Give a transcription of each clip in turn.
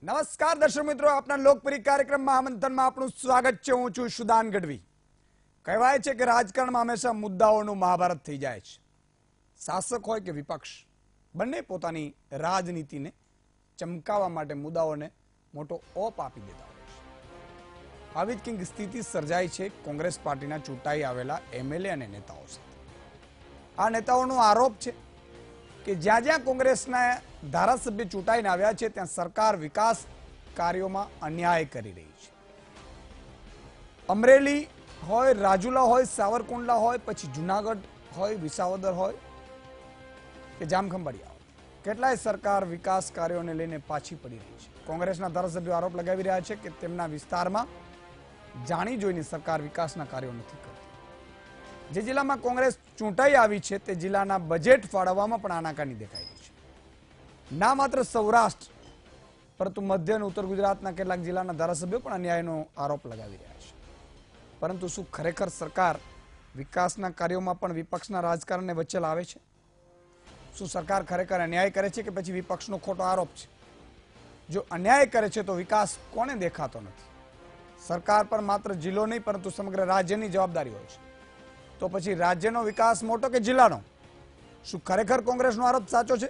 નમસ્કાર દર્શક મિત્રો, આપના લોકપ્રિય કાર્યક્રમમાં આમંત્રણમાં આપનું સ્વાગત છે। હું છું સુદાન ગઢવી। કહેવાય છે કે રાજકારણમાં હંમેશા મુદ્દાઓનું મહાભારત થઈ જાય છે। શાસક હોય કે વિપક્ષ, બંને પોતાની રાજનીતિને ચમકાવવા માટે મુદ્દાઓને મોટો ઓપ આપી દેતા હોય છે। આવી જ કંઈક સ્થિતિ સર્જાઈ છે કોંગ્રેસ પાર્ટીના ચૂંટાઈ આવેલા એમએલએ અને નેતાઓ સાથે। આ નેતાઓનો આરોપ છે કે જ્યાં જ્યાં કોંગ્રેસના ધારાસભ્ય ચૂંટાઈને આવ્યા છે ત્યાં સરકાર વિકાસ કાર્યોમાં અન્યાય કરી રહી છે। અમરેલી હોય, રાજુલા હોય, સાવરકુંડલા હોય, પછી જુનાગઢ હોય, વિસાવદર હોય કે જામખંભાળિયા હોય, કેટલાય સરકાર વિકાસ કાર્યોને લઈને પાછી પડી રહી છે। કોંગ્રેસના ધારાસભ્યો આરોપ લગાવી રહ્યા છે કે તેમના વિસ્તારમાં જાણી જોઈને સરકાર વિકાસના કાર્યો નથી કરતી। જે જિલ્લામાં કોંગ્રેસ ચૂંટાઈ આવી છે તે જિલ્લાના બજેટ ફાળવવામાં પણ આનાકાની દેખાઈ રહી છે। ના માત્ર સૌરાષ્ટ્ર પરંતુ મધ્ય અને ઉત્તર ગુજરાતના કેટલાક જિલ્લાના ધારાસભ્યો પણ અન્યાયનો આરોપ લગાવી રહ્યા છે। પરંતુ શું ખરેખર સરકાર વિકાસના કાર્યોમાં પણ વિપક્ષના રાજકારણને વચ્ચે લાવે છે? શું સરકાર ખરેખર અન્યાય કરે છે કે પછી વિપક્ષનો ખોટો આરોપ છે? જો અન્યાય કરે છે તો વિકાસ કોને દેખાતો નથી? સરકાર પર માત્ર જિલ્લો નહીં પરંતુ સમગ્ર રાજ્યની જવાબદારી હોય છે। તો પછી રાજ્યનો વિકાસ મોટો કે જિલ્લાનો? શું ખરેખર કોંગ્રેસનો આરોપ સાચો છે?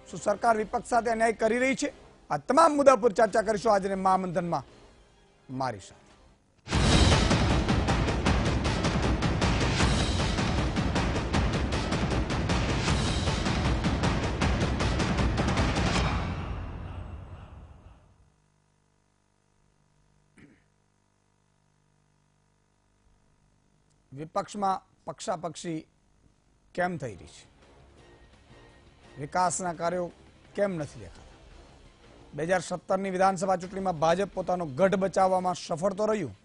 શું સરકાર વિપક્ષ સાથે અન્યાય કરી રહી છે? આ તમામ મુદ્દા પર ચર્ચા કરીશું આજને મહામંથનમાં મારી સાથે। વિપક્ષમાં પક્ષાપક્ષી કેમ થઈ રહી છે? વિકાસના કાર્યો કેમ નથી દેખાતા? 2017ની વિધાનસભા ચૂંટણીમાં ભાજપ પોતાનો ગઢ બચાવવામાં સફળ તો રહ્યું,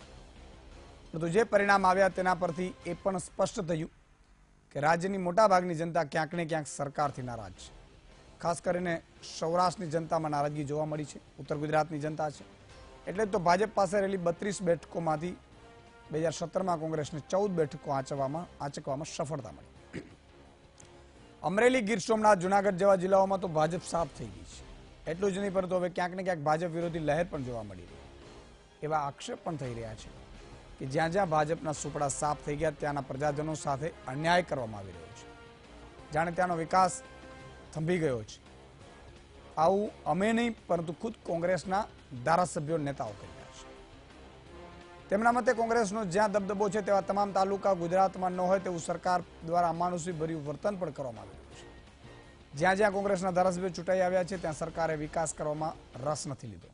પરંતુ જે પરિણામ આવ્યા તેના પરથી એ પણ સ્પષ્ટ થયું કે રાજ્યની મોટાભાગની જનતા ક્યાંક ને ક્યાંક સરકારથી નારાજ છે। ખાસ કરીને સૌરાષ્ટ્રની જનતામાં નારાજગી જોવા મળી છે, ઉત્તર ગુજરાતની જનતા છે। એટલે જ તો ભાજપ પાસે રહેલી 32 બેઠકોમાંથી 2017માં કોંગ્રેસને 14 બેઠકો આંચકવામાં સફળતા મળી। અમરેલી, ગીર સોમનાથ, જુનાગઢ જેવા જિલ્લાઓમાં તો ભાજપ સાફ થઈ ગઈ છે। એટલું જ નહીં પરંતુ હવે ક્યાંક ને ક્યાંક ભાજપ વિરોધી લહેર પણ જોવા મળી રહી, એવા આક્ષેપ પણ થઈ રહ્યા છે કે જ્યાં જ્યાં ભાજપના સુપડા સાફ થઈ ગયા ત્યાંના પ્રજાજનો સાથે અન્યાય કરવામાં આવી રહ્યો છે, જાણે ત્યાંનો વિકાસ થંભી ગયો છે। આવું અમે નહીં પરંતુ ખુદ કોંગ્રેસના ધારાસભ્યો, નેતાઓ કરી રહ્યા છે। તેમના મતે કોંગ્રેસનો જ્યાં દબદબો છે તેવા તમામ તાલુકા ગુજરાતમાં ન હોય તેવું સરકાર દ્વારા અમાનુષી ભર્યું વર્તન પણ કરવામાં આવી રહ્યું છે। જ્યાં જ્યાં કોંગ્રેસના ધારાસભ્યો ચૂંટાઈ આવ્યા છે ત્યાં સરકારે વિકાસ કરવામાં રસ નથી લીધો।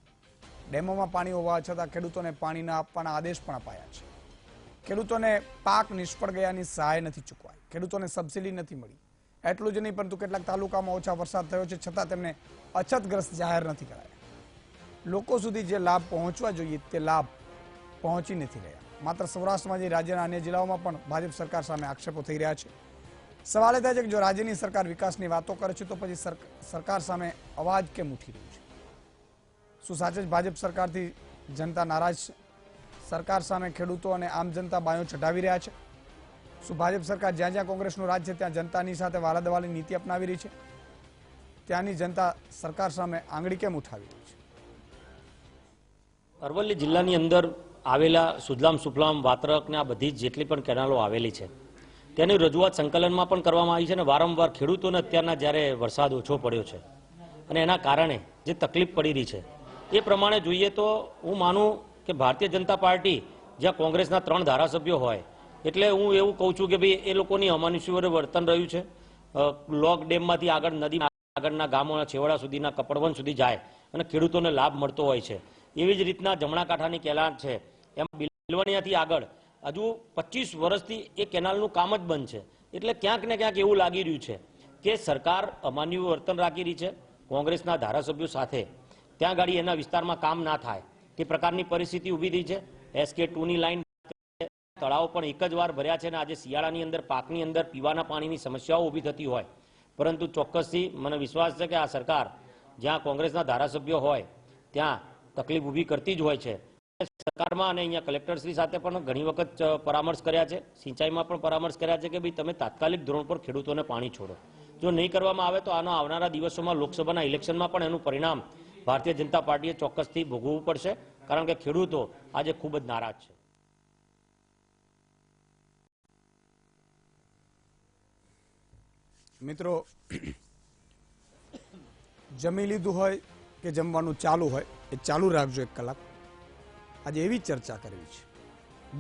ડેમોમાં પાણી હોવા છતાં ખેડૂતોને પાણી ન આપવાના આદેશ પણ અપાયા છે। ખેડૂતોને પાક નિષ્ફળ ગયાની સહાય નથી ચૂકવાઈ, ખેડૂતોને સબસિડી નથી મળી। એટલું જ નહીં પરંતુ કેટલાક તાલુકામાં ઓછા વરસાદ થયો છે છતાં તેમને અછતગ્રસ્ત જાહેર નથી કરાયા। લોકો સુધી જે લાભ પહોંચવા જોઈએ તે લાભ પહોંચી નથી રહ્યા। માત્ર સૌરાષ્ટ્રમાં જ રાજ્યના અન્ય જિલ્લાઓમાં પણ ભાજપ સરકાર સામે આક્ષેપો થઈ રહ્યા છે। સવાલ એ થાય છે કે જો રાજ્યની સરકાર વિકાસની વાતો કરે છે તો પછી સરકાર સામે અવાજ કેમ ઉઠી રહ્યું છે? શું સાચે જ ભાજપ સરકારથી જનતા નારાજ છે? સરકાર સામે ખેડૂતો અને આમ જનતા બાયો ચઢાવી રહ્યા છે? શું ભાજપ સરકાર જ્યાં જ્યાં કોંગ્રેસનું રાજ છે ત્યાં જનતાની સાથે વાલાદવાલી નીતિ અપનાવી રહી છે? ત્યાંની જનતા સરકાર સામે આંગળી કેમ ઉઠાવી રહી છે? અરવલ્લી જિલ્લાની અંદર આવેલા સુજલામ સુફલામ, વાત્રક ને આ બધી જેટલી પણ કેનાલો આવેલી છે તેની રજૂઆત સંકલનમાં પણ કરવામાં આવી છે અને વારંવાર ખેડૂતોને અત્યારના જ્યારે વરસાદ ઓછો પડ્યો છે અને એના કારણે જે તકલીફ પડી રહી છે એ પ્રમાણે જોઈએ તો હું માનું કે ભારતીય જનતા પાર્ટી જ્યાં કોંગ્રેસના 3 ધારાસભ્યો હોય એટલે હું એવું કહું છું કે ભાઈ એ લોકોની અમાનુષી વર્તન રહ્યું છે। લોક ડેમમાંથી આગળ નદી આગળના ગામોના છેવાડા સુધીના કપડવન સુધી જાય અને ખેડૂતોને લાભ મળતો હોય છે। એવી જ રીતના જમણા કાંઠાની કેનાલ છે એમાં બિલવણીયાથી આગળ હજુ 25 વર્ષથી એ કેનાલનું કામ જ બંધ છે। એટલે ક્યાંક ને ક્યાંક એવું લાગી રહ્યું છે કે સરકાર અમાન્ય વર્તન રાખી રહી છે કોંગ્રેસના ધારાસભ્યો સાથે, ત્યાં ગાડી એના વિસ્તારમાં કામ ના થાય તે પ્રકારની પરિસ્થિતિ ઊભી થઈ છે। SK2ની લાઈન તળાવ પણ એક જ વાર ભર્યા છે અને આજે શિયાળાની અંદર પાકની અંદર પીવાના પાણીની સમસ્યાઓ ઊભી થતી હોય, પરંતુ ચોક્કસથી મને વિશ્વાસ છે કે આ સરકાર જ્યાં કોંગ્રેસના ધારાસભ્યો હોય ત્યાં તકલીફ ઊભી કરતી જ હોય છે। સરકારમાં અને અહીંયા કલેક્ટરશ્રી સાથે પણ ઘણી વખત પરામર્શ કર્યા છે, સિંચાઈમાં પણ પરામર્શ કર્યા છે કે ભાઈ તમે તાત્કાલિક ધોરણ પર ખેડૂતોને પાણી છોડો। જો નહીં કરવામાં આવે તો આનો આવનારા દિવસોમાં લોકસભાના ઇલેક્શનમાં પણ એનું પરિણામ ભારતીય જનતા પાર્ટીએ ચોક્કસથી ભોગવવું પડશે, કારણ કે ખેડૂતો આજે ખૂબ જ નારાજ છે. મિત્રો, જમી લીધું હોય કે જમવાનું ચાલુ હોય એ ચાલુ રાખજો 1 કલાક. આજે એવી ચર્ચા કરવી છે,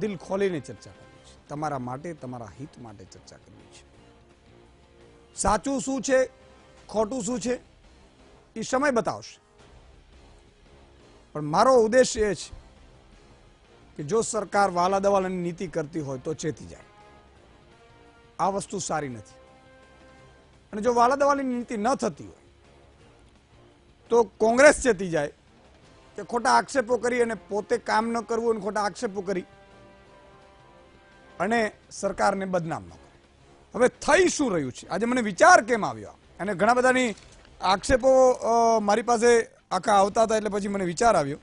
દિલ ખોલીને ચર્ચા કરવી છે, તમારા માટે, તમારા હિત માટે ચર્ચા કરવી છે. સાચું શું છે, ખોટું શું છે એ સમય બતાવશે, પણ મારો ઉદ્દેશ એ છે કે જો સરકાર વાલા દવાલાની નીતિ કરતી હોય તો ચેતી જાય. આ વસ્તુ સારી નથી. અને જો વાલા દવાલાની નીતિ ન થતી હોય તો કોંગ્રેસ ચેતી જાય કે ખોટા આક્ષેપો કરી અને પોતે કામ ન કરવું અને ખોટા આક્ષેપો કરી અને સરકારને બદનામ ન કરે. હવે થઈ શું રહ્યું છે, આજે મને વિચાર કેમ આવ્યો, અને ઘણા બધાની આક્ષેપો મારી પાસે આખા આવતા હતા, એટલે પછી મને વિચાર આવ્યો.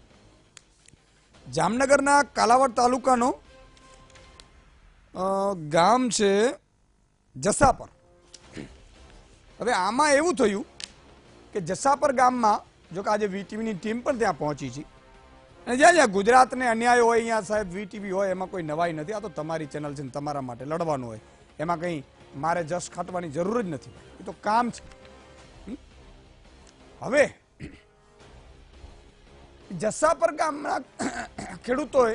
જામનગરના કાલાવડ તાલુકાનો ગામ છે જસાપર. હવે આમાં એવું થયું કે જસાપર ગામમાં, જો કે આજે વીટીવીની ટીમ પણ ત્યાં પહોંચી છે, અને જ્યાં જ્યાં ગુજરાતને અન્યાય હોય અહીંયા સાહેબ વીટીવી હોય, એમાં કોઈ નવાઈ નથી. આ તો તમારી ચેનલ છે ને તમારા માટે લડવાનું હોય, એમાં કંઈ મારે જશ ખાટવાની જરૂર જ નથી. એ તો કામ છે. હવે જસાપર ગામના ખેડૂતોએ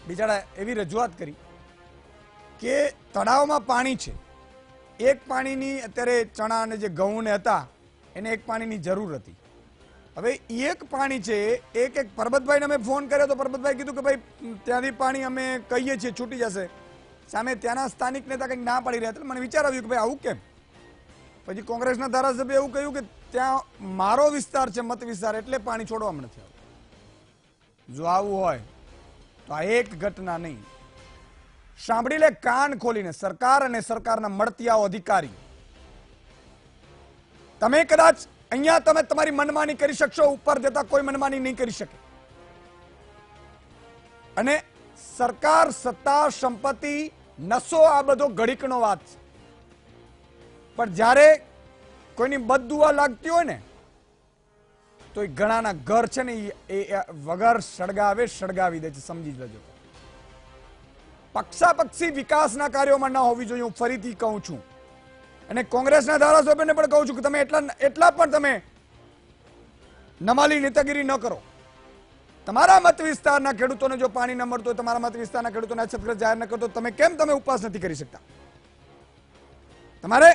બિચારા એવી રજૂઆત કરી કે તળાવમાં પાણી છે, એક પાણીની અત્યારે ચણા અને જે ઘઉં ને હતા એને એક પાણીની જરૂર હતી. હવે એક પાણી છે, એક પરબતભાઈને અમે ફોન કર્યો તો પરબતભાઈ કીધું કે ભાઈ ત્યાંથી પાણી અમે કહીએ છીએ છૂટી જશે. સામે ત્યાંના સ્થાનિક નેતા કંઈક ના પાડી રહ્યા હતા. મને વિચાર આવ્યું કે ભાઈ આવું કેમ. પછી કોંગ્રેસના ધારાસભ્ય એવું કહ્યું કે ત્યાં મારો વિસ્તાર છે, મત વિસ્તાર, એટલે પાણી છોડવામાં નથી આવતું. જો આવું હોય તો આ એક ઘટના નહીં, સાંભળી લે કાન ખોલીને, સરકાર અને સરકારના મળતિયાઓ અધિકારી, તમે કદાચ અહીંયા તમે તમારી મનમાની કરી શકશો, ઉપર જતા કોઈ મનમાની નહીં કરી શકે. અને સરકાર, સત્તા, સંપત્તિ, નશો આ બધો ઘડીકનો વાત છે. પણ જ્યારે કોઈની બદદુઆ લાગતી હોય ને તો એ ઘણાના ઘર છે ને એ વગર સળગાવે સળગાવી દે છે, સમજી લેજો. પક્ષાપક્ષી વિકાસના કાર્યોમાં ન હોવી જોઈએ, હું ફરીથી કહું છું. અને કોંગ્રેસના ધારાસભ્યને પણ કહું છું કે તમે એટલા પણ તમે નમાલી નેતાગીરી ન કરો. તમારા મત વિસ્તારના ખેડૂતોને જો પાણી ન મળતું હોય, તમારા મત વિસ્તારના ખેડૂતોને અછતગ્રસ્ત જાહેર ન કરતો, તમે કેમ તમે ઉપવાસ નથી કરી શકતા? તમારે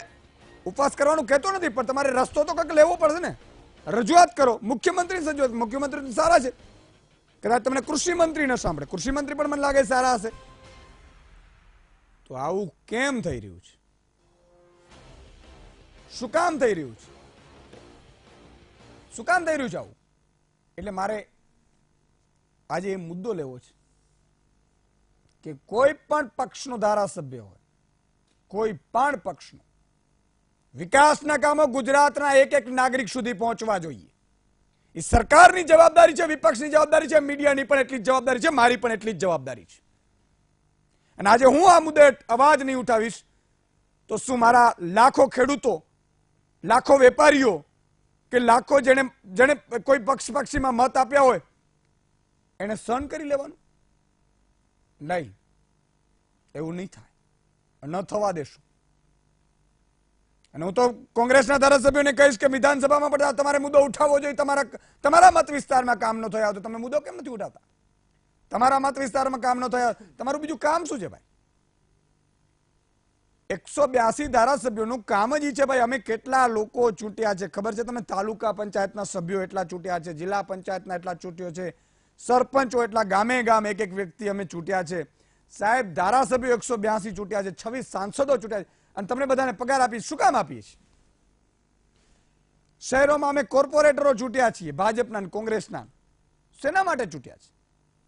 ઉપવાસ કરવાનું કહેતો નથી, પણ તમારે રસ્તો તો કંઈક લેવો પડશે ને. રજૂઆત કરો, મુખ્યમંત્રી રજૂઆત. મુખ્યમંત્રી તો સારા છે, કદાચ તમને કૃષિ મંત્રી ન સાંભળે, કૃષિ મંત્રી પણ મને લાગે સારા હશે. તો આવું કેમ થઈ રહ્યું છે? શું કામ થઈ રહ્યું છે? શું કામ થઈ રહ્યું છે આવું? એટલે મારે આજે એ મુદ્દો લેવો છે કે કોઈ પણ પક્ષનો ધારાસભ્ય હોય, કોઈ પણ પક્ષનો, વિકાસના કામો ગુજરાતના એક એક નાગરિક સુધી પહોંચવા જોઈએ. એ સરકારની જવાબદારી છે, વિપક્ષની જવાબદારી છે, મીડિયાની પણ એટલી જ જવાબદારી છે, મારી પણ એટલી જ જવાબદારી છે. અને આજે હું આ મુદ્દે અવાજ નહીં ઉઠાવીશ તો શું મારા લાખો ખેડૂતો, લાખો વેપારીઓ કે લાખો જેને કોઈ પક્ષીમાં મત આપ્યા હોય એને સહન કરી લેવાનું? નહીં, એવું નહીં થાય, ન થવા દેશું. અને હું તો કોંગ્રેસના ધારાસભ્યોને કહીશ કે વિધાનસભામાં પણ તમારે મુદ્દો ઉઠાવવો જોઈએ. તમારા મત વિસ્તારમાં કામ ન થયા તો તમે મુદ્દો કેમ નથી ઉઠાવતા? તમારા મત વિસ્તારમાં કામ ન થયા, તમારું બીજું કામ શું છે ભાઈ? 182 ધારાસભ્યોનું કામ જ છે ભાઈ. અમે કેટલા લોકો ચૂંટ્યા છે ખબર છે તમને? તાલુકા પંચાયતના સભ્યો એટલા ચૂંટ્યા છે, જિલ્લા પંચાયતના એટલા ચૂંટ્યો છે, સરપંચો એટલા, ગામે ગામ એક એક વ્યક્તિ અમે ચૂંટ્યા છે. સાહેબ ધારાસભ્યો 182 ચૂંટ્યા છે, 26 સાંસદો ચૂંટ્યા છે. અને તમને બધાને પગાર આપી શું કામ આપીએ છીએ? શહેરોમાં અમે કોર્પોરેટરો ચૂંટ્યા છીએ, ભાજપના અને કોંગ્રેસના. શેના માટે ચૂંટ્યા છે?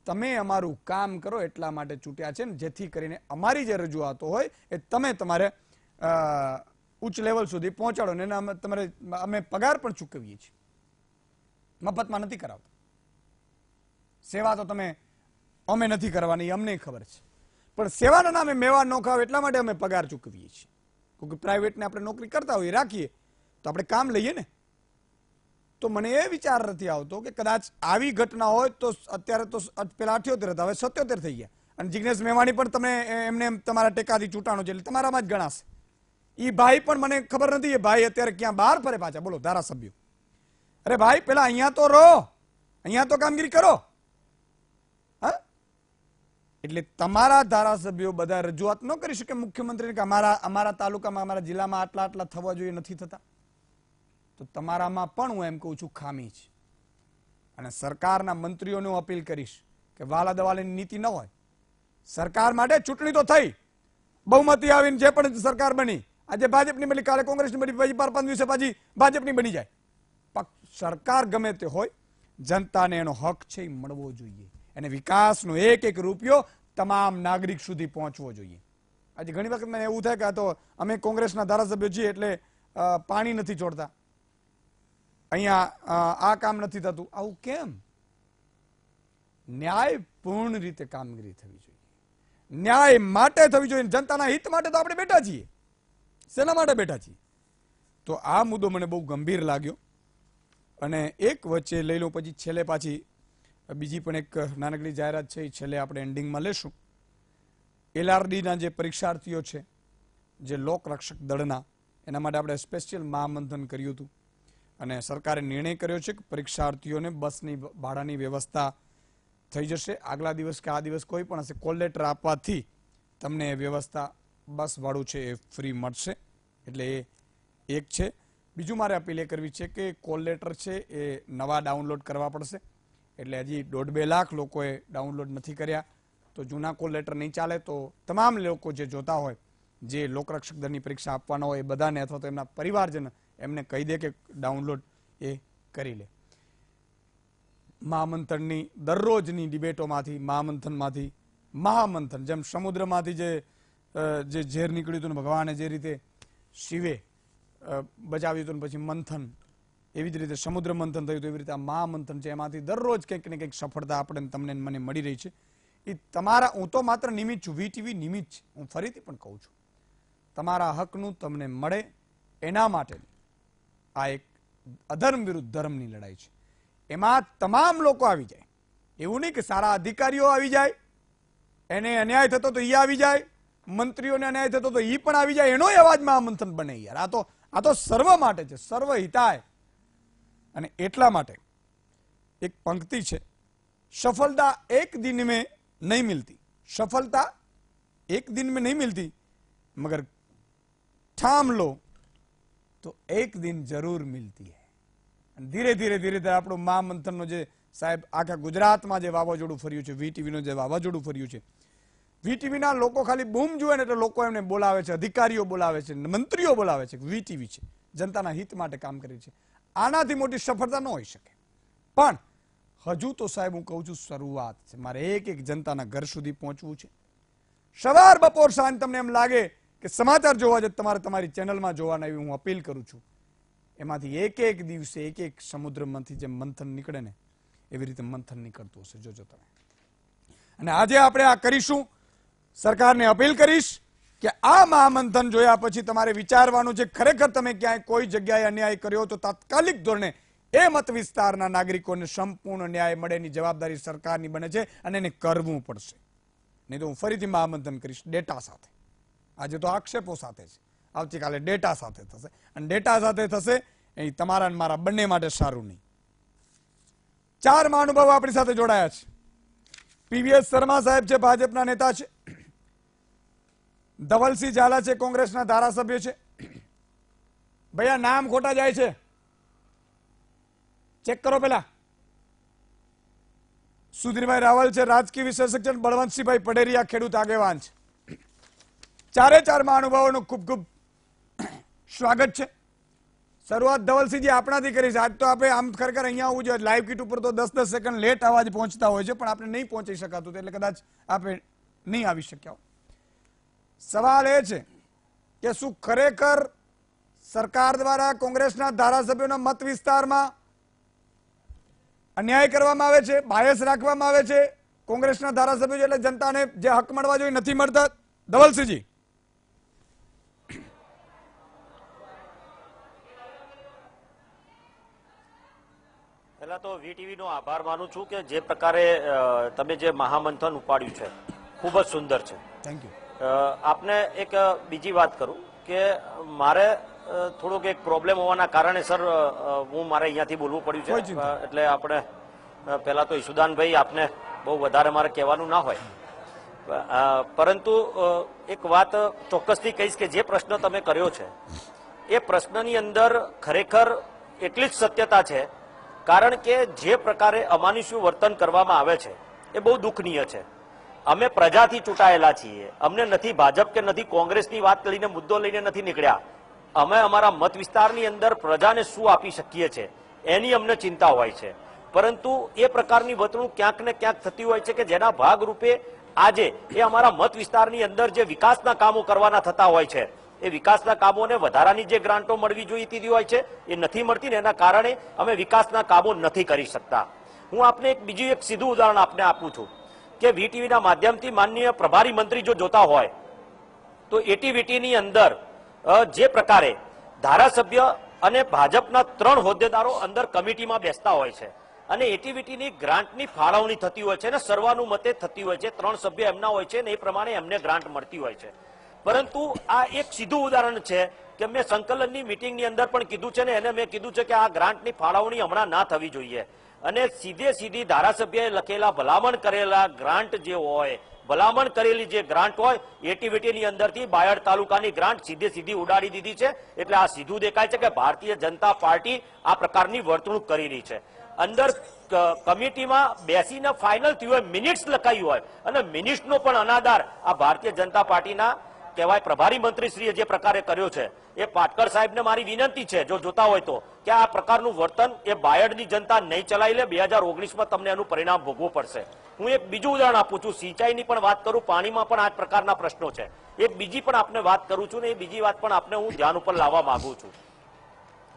તમે અમારું કામ કરો એટલા માટે ચૂંટ્યા છે ને, જેથી કરીને અમારી જે રજૂઆતો હોય એ તમે તમારે ઉચ્ચ લેવલ સુધી પહોંચાડો ને તમારે અમે પગાર પણ ચૂકવીએ છીએ, મફતમાં નથી કરાવતા. સેવા તો તમે અમે નથી કરવાની, અમને ખબર છે, પણ સેવાના નામે મેવા ન ખાવ એટલા માટે અમે પગાર ચૂકવીએ છીએ. પ્રાઇવેટને આપણે નોકરી કરતા હોઈએ, રાખીએ તો આપણે કામ લઈએ ને. તો મને એ વિચાર નથી આવતો કે કદાચ આવી ઘટના હોય તો અત્યારે તો પેલા 78 હતા, હવે 77 થઈ ગયા, અને જિગ્નેશ મેવાણી પણ તમે એમને તમારા ટેકાથી ચૂંટાણો છે એટલે તમારામાં જ ગણાશે. એ ભાઈ પણ મને ખબર નથી એ ભાઈ અત્યારે ક્યાં બહાર ફરે પાછા, બોલો ધારાસભ્યો. અરે ભાઈ પેલા અહીંયા તો રહો, અહીંયા તો કામગીરી કરો. હા, એટલે તમારા ધારાસભ્યો બધા રજૂઆત ન કરી શકે મુખ્યમંત્રીને કે અમારા તાલુકામાં અમારા જિલ્લામાં આટલા થવા જોઈએ, નથી થતા. તો તમારામાં પણ હું એમ કહું છું ખામી છે. અને સરકારના મંત્રીઓને હું અપીલ કરીશ કે વાલા દવાલાની નીતિ ન હોય. સરકાર માટે ચૂંટણી તો થઈ, બહુમતી આવીને જે પણ સરકાર બની, આજે ભાજપની બની, કાલે કોંગ્રેસની બની, પછી 4-5 દિવસે પાછી ભાજપની બની જાય. સરકાર ગમે તે હોય, જનતાને એનો હક છે એ મળવો જોઈએ, અને વિકાસનો એક રૂપિયો તમામ નાગરિક સુધી પહોંચવો જોઈએ. આજે ઘણી વખત મને એવું થાય કે આ તો અમે કોંગ્રેસના ધારાસભ્યો છીએ એટલે પાણી નથી છોડતા, અહીંયા આ કામ નથી થતું. આવું કેમ? ન્યાયપૂર્ણ રીતે કામગીરી થવી જોઈએ, ન્યાય માટે થવી જોઈએ, જનતાના હિત માટે તો આપણે બેઠા છીએ. શેના માટે બેઠા છીએ? તો આ મુદ્દો મને બહુ ગંભીર લાગ્યો. અને એક વચ્ચે લઈ લો, પછી છેલ્લે પાછી બીજી પણ એક નાનકડી જાહેરાત છે, એ છેલ્લે આપણે એન્ડિંગમાં લેશું. LRDના જે પરીક્ષાર્થીઓ છે, જે લોકરક્ષક દળના, એના માટે આપણે સ્પેશિયલ મહામંથન કર્યું હતું, અને સરકારે નિર્ણય કર્યો છે કે પરીક્ષાર્થીઓને બસની ભાડાની વ્યવસ્થા થઈ જશે. આગલા દિવસ કે આ દિવસ કોઈ પણ હશે, કોલ લેટર આપવાથી તમને એ વ્યવસ્થા બસ ભાડું છે એ ફ્રી મળશે. એટલે એ એક છે. બીજું મારે અપીલ એ કરવી છે કે કોલ લેટર છે એ નવા ડાઉનલોડ કરવા પડશે. એટલે હજી 1.5-2 લાખ લોકોએ ડાઉનલોડ નથી કર્યા, તો જૂના કોલ લેટર નહીં ચાલે. તો તમામ લોકો જે જોતા હોય, જે લોકરક્ષક દળની પરીક્ષા આપવાના હોય, એ બધાને અથવા તો એમના પરિવારજન એમને કહી દે કે ડાઉનલોડ એ કરી લે. મહામંથનની દરરોજની ડિબેટોમાંથી, મહામંથનમાંથી મહામંથન, જેમ સમુદ્રમાંથી જે ઝેર નીકળ્યું હતું ને ભગવાને જે રીતે શિવે બચાવ્યું હતું, પછી મંથન, એવી જ રીતે સમુદ્ર મંથન થયું હતું, એવી રીતે આ મહામંથન છે, એમાંથી દરરોજ કંઈક ને કંઈક સફળતા આપણે તમને મને મળી રહી છે. એ તમારા, હું તો માત્ર નિમિત્ત છું, VTV નિમિત્ત છે. હું ફરીથી પણ કહું છું, તમારા હકનું તમને મળે એના માટે આ એક અધર્મ વિરુદ્ધ ધર્મની લડાઈ છે. એમાં તમામ લોકો આવી જાય, એવું નહીં કે સારા અધિકારીઓ આવી જાય, એને અન્યાય થતો તો એ આવી જાય, મંત્રીઓને અન્યાય થતો તો એ પણ આવી જાય, એનો અવાજ મહામંથન બને. યાર આ તો સર્વ માટે છે, સર્વ હિતાય. અને એટલા માટે એક પંક્તિ છે, સફળતા એક दिन में नहीं मिलती, सफलता एक दिन में नहीं मिलती, मगर ठाम लो तो एक दिन जरूर मिलती है. ધીરે ધીરે ધીરે ધીરે આપણું મહામંથનનો જે સાહેબ આખા ગુજરાતમાં જે વાવાઝોડું ફર્યું છે, VTVનું જે વાવાઝોડું ફર્યું છે, VTVના લોકો ખાલી બૂમ જુએ ને એટલે લોકો એમને બોલાવે છે, અધિકારીઓ બોલાવે છે, મંત્રીઓ બોલાવે છે. VTV છે, જનતાના હિત માટે કામ કરે છે. આનાથી મોટી સફળતા ન હોઈ શકે. પણ હજુ તો સાહેબ હું કહું છું, શરૂઆત છે. મારે એક એક જનતાના ઘર સુધી પહોંચવું છે. સવાર બપોર સાંજ તમને એમ લાગે કે સમાચાર જોવા છે, તમારે તમારી ચેનલમાં જોવાના, એવી હું અપીલ કરું છું. એમાંથી એક દિવસે એક સમુદ્રમાંથી જે મંથન નીકળે ને, એવી રીતે મંથન નીકળતું હશે, જોજો તમે. અને આજે આપણે આ કરીશું. સરકારને અપીલ કરીશ કે આ મહામંથન જોયા પછી તમારે વિચારવાનું છે, ખરેખર તમે ક્યાંય કોઈ જગ્યાએ અન્યાય કર્યો તો તાત્કાલિક ધોરણે એ મત વિસ્તારના નાગરિકોને સંપૂર્ણ ન્યાય મળે એની જવાબદારી સરકારની બને છે, અને એને કરવું પડશે. નહીં તો હું ફરીથી મહામંથન કરીશ ડેટા સાથે. આજે તો આક્ષેપો સાથે છે, આવતીકાલે ડેટા સાથે થશે, અને ડેટા સાથે થશે એ તમારા અને મારા બંને માટે સારું નહીં. 4 મહાનુભાવો આપણી સાથે જોડાયા છે. PVS શર્મા સાહેબ છે, ભાજપના નેતા છે. ધવલસિંહ ઝાલા છે, કોંગ્રેસના ધારાસભ્ય છે. ભૈયા નામ ખોટા જાય છે, ચેક કરો પેલા. સુધીરભાઈ રાવલ છે, રાજકીય વિશ્લેષક છે. બળવંતસિંહભાઈ પટેરિયા, ખેડૂત આગેવાન છે. 4 મહાનુભાવોનું ખૂબ ખૂબ સ્વાગત છે. શરૂઆત ધવલસિંહજી આપણાથી કરીશ. આજ તો આપણે આમ ખરેખર અહીંયા આવવું જોઈએ, લાઈવ કીટ ઉપર તો 10-10 સેકન્ડ લેટ અવાજ પહોંચતા હોય છે, પણ આપણે નહીં પહોંચી શકાતું, એટલે કદાચ આપણે નહીં આવી શક્યા. સવાલ એ છે કે શું ખરેખર સરકાર દ્વારા કોંગ્રેસના ધારાસભ્યોના મત વિસ્તારમાં અન્યાય કરવામાં આવે છે, બાયસ રાખવામાં આવે છે? કોંગ્રેસના ધારાસભ્યો એટલે જનતાને જે હક મળવા જોઈએ નથી મળતા? ધવલસિંહજી. પહેલા તો વીટીવી નો આભાર માનું છું કે જે પ્રકારે તમે જે મહામંથન ઉપાડ્યું છે ખૂબ જ સુંદર છે. Thank you. આપને એક બીજી વાત કરું કે મારે થોડોક એક પ્રોબ્લેમ હોવાના કારણે સર હું મારે અહીંયાથી બોલવું પડ્યું છે. એટલે આપણે પહેલા તો ઈશુદાનભાઈ આપને બહુ વધારે મારે કહેવાનું ના હોય, પરંતુ એક વાત ચોક્કસથી કહીશ કે જે પ્રશ્ન તમે કર્યો છે એ પ્રશ્નની અંદર ખરેખર એટલી જ સત્યતા છે, કારણ કે જે પ્રકારે અમાનુષ્ય વર્તન કરવામાં આવે છે એ બહુ દુઃખનીય છે. અમે પ્રજાથી ચૂંટાયેલા છીએ, અમને નથી ભાજપ કે નથી કોંગ્રેસની વાત લઈને મુદ્દો લઈને નથી નીકળ્યા. અમે અમારા મત વિસ્તારની અંદર પ્રજાને શું આપી શકીએ છીએ એની અમને ચિંતા હોય છે. પરંતુ એ પ્રકારની વર્તણૂક ક્યાંક ને ક્યાંક થતી હોય છે કે જેના ભાગરૂપે આજે એ અમારા મત વિસ્તારની અંદર જે વિકાસના કામો કરવાના થતા હોય છે એ વિકાસના કામોને વધારાની જે ગ્રાન્ટો મળવી જોઈતી હોય છે એ નથી મળતી ને એના કારણે અમે વિકાસના કામો નથી કરી શકતા. હું આપને એક બીજું એક સીધું ઉદાહરણ આપને આપું છું કે વીટીવીના માધ્યમથી માનનીય પ્રભારી મંત્રી જો જોતા હોય તો એટીવીટીની અંદર જે પ્રકારે ધારાસભ્ય અને ભાજપના 3 હોદ્દેદારો અંદર કમિટીમાં બેસતા હોય છે અને એટીવીટીની ગ્રાન્ટની ફાળવણી થતી હોય છે અને સર્વાનુમતે થતી હોય છે. 3 સભ્ય એમના હોય છે ને એ પ્રમાણે એમને ગ્રાન્ટ મળતી હોય છે. પરંતુ આ એક સીધું ઉદાહરણ છે કે મેં સંકલનની મિટિંગની અંદર પણ કીધું છે ને એને મેં કીધું છે કે આ ગ્રાન્ટની ફાળવણી હમણાં ના થવી જોઈએ અને સીધી ધારાસભ્યએ લખેલા ભલામણ કરેલા ગ્રાન્ટ જે હોય, ભલામણ કરેલી જે ગ્રાન્ટ હોય એટીવીટીની અંદરથી બાયડ તાલુકાની ગ્રાન્ટ સીધી ઉડાડી દીધી છે. એટલે આ સીધું દેખાય છે કે ભારતીય જનતા પાર્ટી આ પ્રકારની વર્તણૂક કરી રહી છે. અંદર કમિટીમાં બેસીને ફાઇનલ થયું હોય, મિનિટ્સ લખાયું હોય અને મિનિટ્સનો પણ અનાદર આ ભારતીય જનતા પાર્ટીના કહેવાય પ્રભારી મંત્રીશ્રીએ જે પ્રકારે કર્યો છે એ પાટકર સાહેબને મારી વિનંતી છે જો જોતા હોય તો કે આ પ્રકારનું વર્તન એ બાયડની જનતા નહીં ચલાવી લે. 2019માં તમને એનું પરિણામ ભોગવવું પડશે. હું એક બીજું ઉદાહરણ આપું છું, સિંચાઈની પણ વાત કરું, પાણીમાં પણ આ જ પ્રકારના પ્રશ્નો છે. એક બીજી પણ આપને વાત કરું છું ને એ બીજી વાત પણ આપને હું ધ્યાન ઉપર લાવવા માંગુ છું.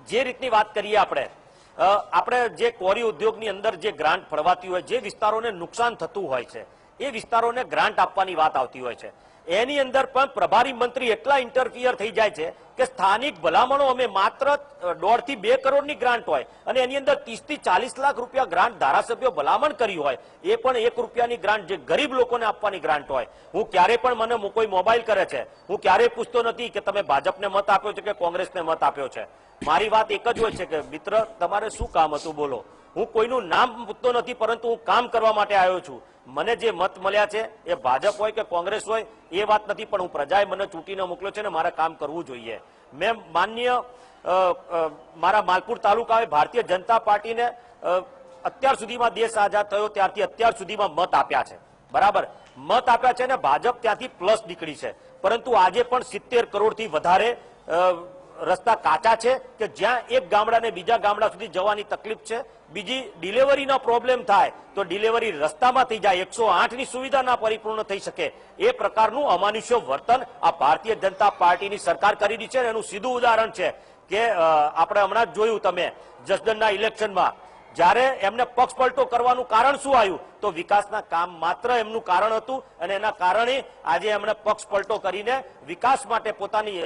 જે રીતની વાત કરીએ આપણે જે કોરી ઉદ્યોગની અંદર જે ગ્રાન્ટ ફળવાતી હોય, જે વિસ્તારોને નુકસાન થતું હોય છે એ વિસ્તારોને ગ્રાન્ટ આપવાની વાત આવતી હોય છે. એની અંદર પણ પ્રભારી મંત્રી એટલા ઇન્ટરફિયર થઈ જાય છે કે સ્થાનિક ભલામણો અમે માત્ર 1.5 થી 2 કરોડની ગ્રાન્ટ હોય અને એની અંદર 30 થી 40 લાખ રૂપિયા ગ્રાન્ટ ધારાસભ્યો ભલામણ કરી હોય, એ પણ 1 રૂપિયાની ગ્રાન્ટ જે ગરીબ લોકોને આપવાની ગ્રાન્ટ હોય. હું ક્યારે પણ મને કોઈ મોબાઈલ કરે છે, હું ક્યારેય પૂછતો નથી કે તમે ભાજપને મત આપ્યો છે કે કોંગ્રેસને મત આપ્યો છે. મારી વાત એક જ હોય છે કે મિત્ર તમારે શું કામ હતું બોલો. હું કોઈનું નામ પૂછતો નથી, પરંતુ હું કામ કરવા માટે આવ્યો છું. મને જે મત મળ્યા છે એ ભાજપ હોય કે કોંગ્રેસ હોય એ વાત નથી, પણ હું પ્રજાએ મને ચૂંટીને મોકલ્યો છે ને મારે કામ કરવું જોઈએ. મેં માનનીય મારા માલપુર તાલુકાએ ભારતીય જનતા પાર્ટીને અત્યાર સુધીમાં દેશ આઝાદ થયો ત્યારથી અત્યાર સુધીમાં મત આપ્યા છે, બરાબર મત આપ્યા છે ને ભાજપ ત્યાંથી પ્લસ નીકળી છે. પરંતુ આજે પણ 70 કરોડથી વધારે રસ્તા કાચા છે કે જ્યાં એક ગામડાને બીજા ગામડા સુધી જવાની તકલીફ છે. બીજી ડિલિવરીનો પ્રોબ્લેમ થાય તો ડિલિવરી રસ્તામાં થઈ જાય, 108ની સુવિધા ના પરિપૂર્ણ થઈ શકે. એ પ્રકારનું અમાનુષ્ય વર્તન આ ભારતીય જનતા પાર્ટીની સરકાર કરી રહી છે. એનું સીધું ઉદાહરણ છે કે આપણે હમણાં જ જોયું તમે જસદણના ઇલેક્શનમાં જ્યારે એમને પક્ષ પલટો કરવાનું કારણ શું આવ્યું તો વિકાસના કામ માત્ર એમનું કારણ હતું અને એના કારણે આજે એમણે પક્ષ પલટો કરીને વિકાસ માટે પોતાની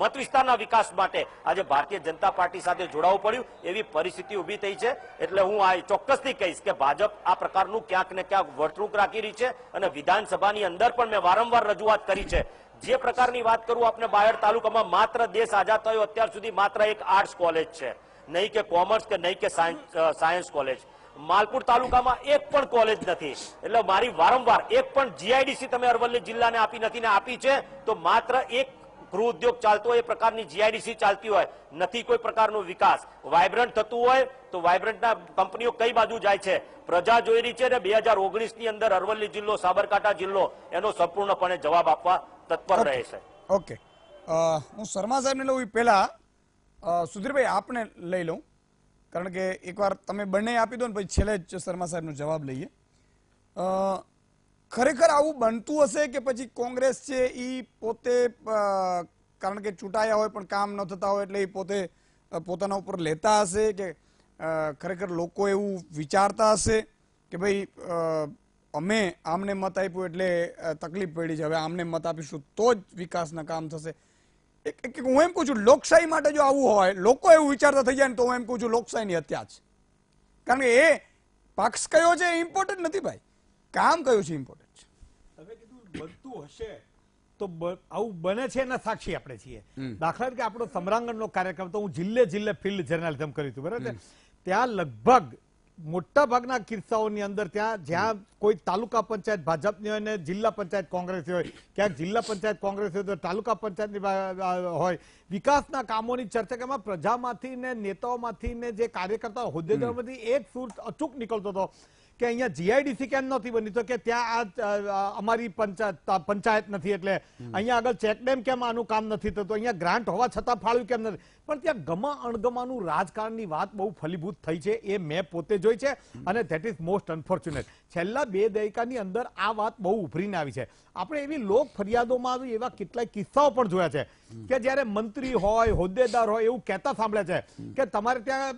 મત વિસ્તારના વિકાસ માટે આજે ભારતીય જનતા પાર્ટી સાથે જોડાવવું પડ્યું. એવી પરિસ્થિતિ ઊભી થઈ છે. એટલે હું આ ચોક્કસથી કહીશ કે ભાજપ આ પ્રકારનું ક્યાંક ને ક્યાંક વર્તણૂક રાખી રહી છે અને વિધાનસભાની અંદર પણ મેં વારંવાર રજૂઆત કરી છે. જે પ્રકારની વાત કરું આપણે બાયડ તાલુકામાં માત્ર દેશ આઝાદ થયો અત્યાર સુધી માત્ર એક આર્ટ્સ કોલેજ છે, નહીં કે કોમર્સ કે નહીં કે સાયન્સ કોલેજ. માલપુર તાલુકામાં એક પણ કોલેજ નથી. એટલે મારી વારંવાર એક પણ જીઆઈડીસી તમે અરવલ્લી જિલ્લાને આપી નથી ને આપી છે તો માત્ર એક ગૃહ ઉદ્યોગ ચાલતો હોય એ પ્રકારની જીઆઈડીસી ચાલતી હોય, નથી કોઈ પ્રકારનો વિકાસ. વાઇબ્રન્ટ થતું હોય તો વાઇબ્રન્ટના કંપનીઓ કઈ બાજુ જાય છે પ્રજા જોઈ રહી છે ને 2019ની અંદર અરવલ્લી જિલ્લો, સાબરકાંઠા જિલ્લો એનો સંપૂર્ણપણે જવાબ આપવા તત્પર રહે છે. ઓકે, હું શર્મા સાહેબને લઉં પહેલા સુધીરભાઈ આપને લઈ લઉં, કારણ કે એકવાર તમે બંને આપી દો ને પછી છેલ્લે જ શર્મા સાહેબનો જવાબ લઈએ. ખરેખર આવું બનતું હશે કે પછી કોંગ્રેસ છે એ પોતે કારણ કે ચૂંટાયા હોય પણ કામ ન થતા હોય એટલે એ પોતે પોતાના ઉપર લેતા હશે કે ખરેખર લોકો એવું વિચારતા હશે કે ભાઈ અમે આમને મત આપ્યું એટલે તકલીફ પડી છે, હવે આમને મત આપીશું તો જ વિકાસના કામ થશે. હું એમ કહું છું લોકશાહી માટે જો આવું હોય, લોકો એવું વિચારતા થઈ જાય ને તો હું એમ કહું છું લોકશાહીની હત્યા છે. કારણ કે એ પક્ષ કયો છે એ ઇમ્પોર્ટન્ટ નથી ભાઈ, કામ કયું છે ઇમ્પોર્ટન્ટ છે. તમે કીધું બનતું હશે તો આવું બને છે એના સાક્ષી આપણે છીએ. દાખલા તરીકે આપણો સમરાંગણનો કાર્યક્રમ તો હું જિલ્લે ફિલ્ડ જર્નાલિઝમ કર્યું હતું, બરાબર છે. ત્યાં લગભગ મોટા ભાગના કિસ્સાઓની અંદર ત્યાં જ્યાં કોઈ તાલુકા પંચાયત ભાજપની હોય ને જિલ્લા પંચાયત કોંગ્રેસી હોય, ક્યાંક જિલ્લા પંચાયત કોંગ્રેસી હોય તો તાલુકા પંચાયતની હોય, વિકાસના કામોની ચર્ચા કે એમાં પ્રજામાંથી ને નેતાઓમાંથી ને જે કાર્યકર્તાઓ હોદ્દેદારોમાંથી એક સૂર અચૂક નીકળતો હતો કે અહીંયા જીઆઈડીસી કેમ નથી બની, તો કે ત્યાં અમારી પંચાયત નથી એટલે અહીંયા આગળ ચેકડેમ કેમ આનું કામ નથી થતું, અહીંયા ગ્રાન્ટ હોવા છતાં ફાળવ્યું કેમ નથી. પણ ત્યાં ગમા અણગમાનું રાજકારણની વાત બહુ ફલીભૂત થઈ છે, એ મેં પોતે જોઈ છે અને ધેટ ઇઝ મોસ્ટ અનફોર્ચ્યુનેટ. છેલ્લા 2 દયકાની અંદર આ વાત બહુ ઉભરીને આવી છે. આપણે એવી લોક ફરિયાદોમાં એવા કેટલાય કિસ્સાઓ પણ જોયા છે કે જ્યારે મંત્રી હોય હોદ્દેદાર હોય એવું કહેતા સાંભળ્યા છે કે તમારે ત્યાં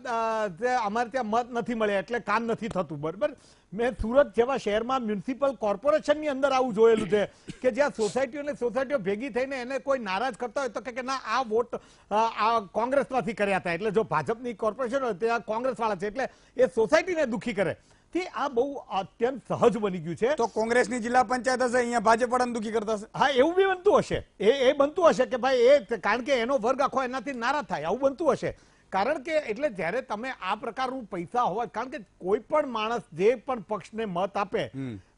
અમારે ત્યાં મત નથી મળ્યા એટલે કામ નથી થતું, બરાબર. મેં સુરત જેવા શહેરમાં મ્યુનિસિપલ કોર્પોરેશનની અંદર આવું જોયેલું છે કે જ્યાં સોસાયટીઓ ભેગી થઈને એને કોઈ નારાજ કરતા હોય તો કે ના આ વોટ આ કોંગ્રેસમાંથી કર્યા હતા, એટલે જો ભાજપની કોર્પોરેશન હોય ત્યાં કોંગ્રેસ વાળા છે એટલે એ સોસાયટીને દુઃખી કરે. આ બહુ અત્યંત સહજ બની ગયું છે. તો કોંગ્રેસની જિલ્લા પંચાયત હશે, અહીંયા ભાજપ વાળાને દુઃખી કરતા હશે. હા, એવું બી બનતું હશે, એ બનતું હશે કે ભાઈ એ કારણ કે એનો વર્ગ આખો એનાથી નારાજ થાય, આવું બનતું હશે. કારણ કે એટલે જ્યારે તમે આ પ્રકારનું પૈસા હોવા, કારણ કે કોઈ પણ માણસ જે પણ પક્ષને મત આપે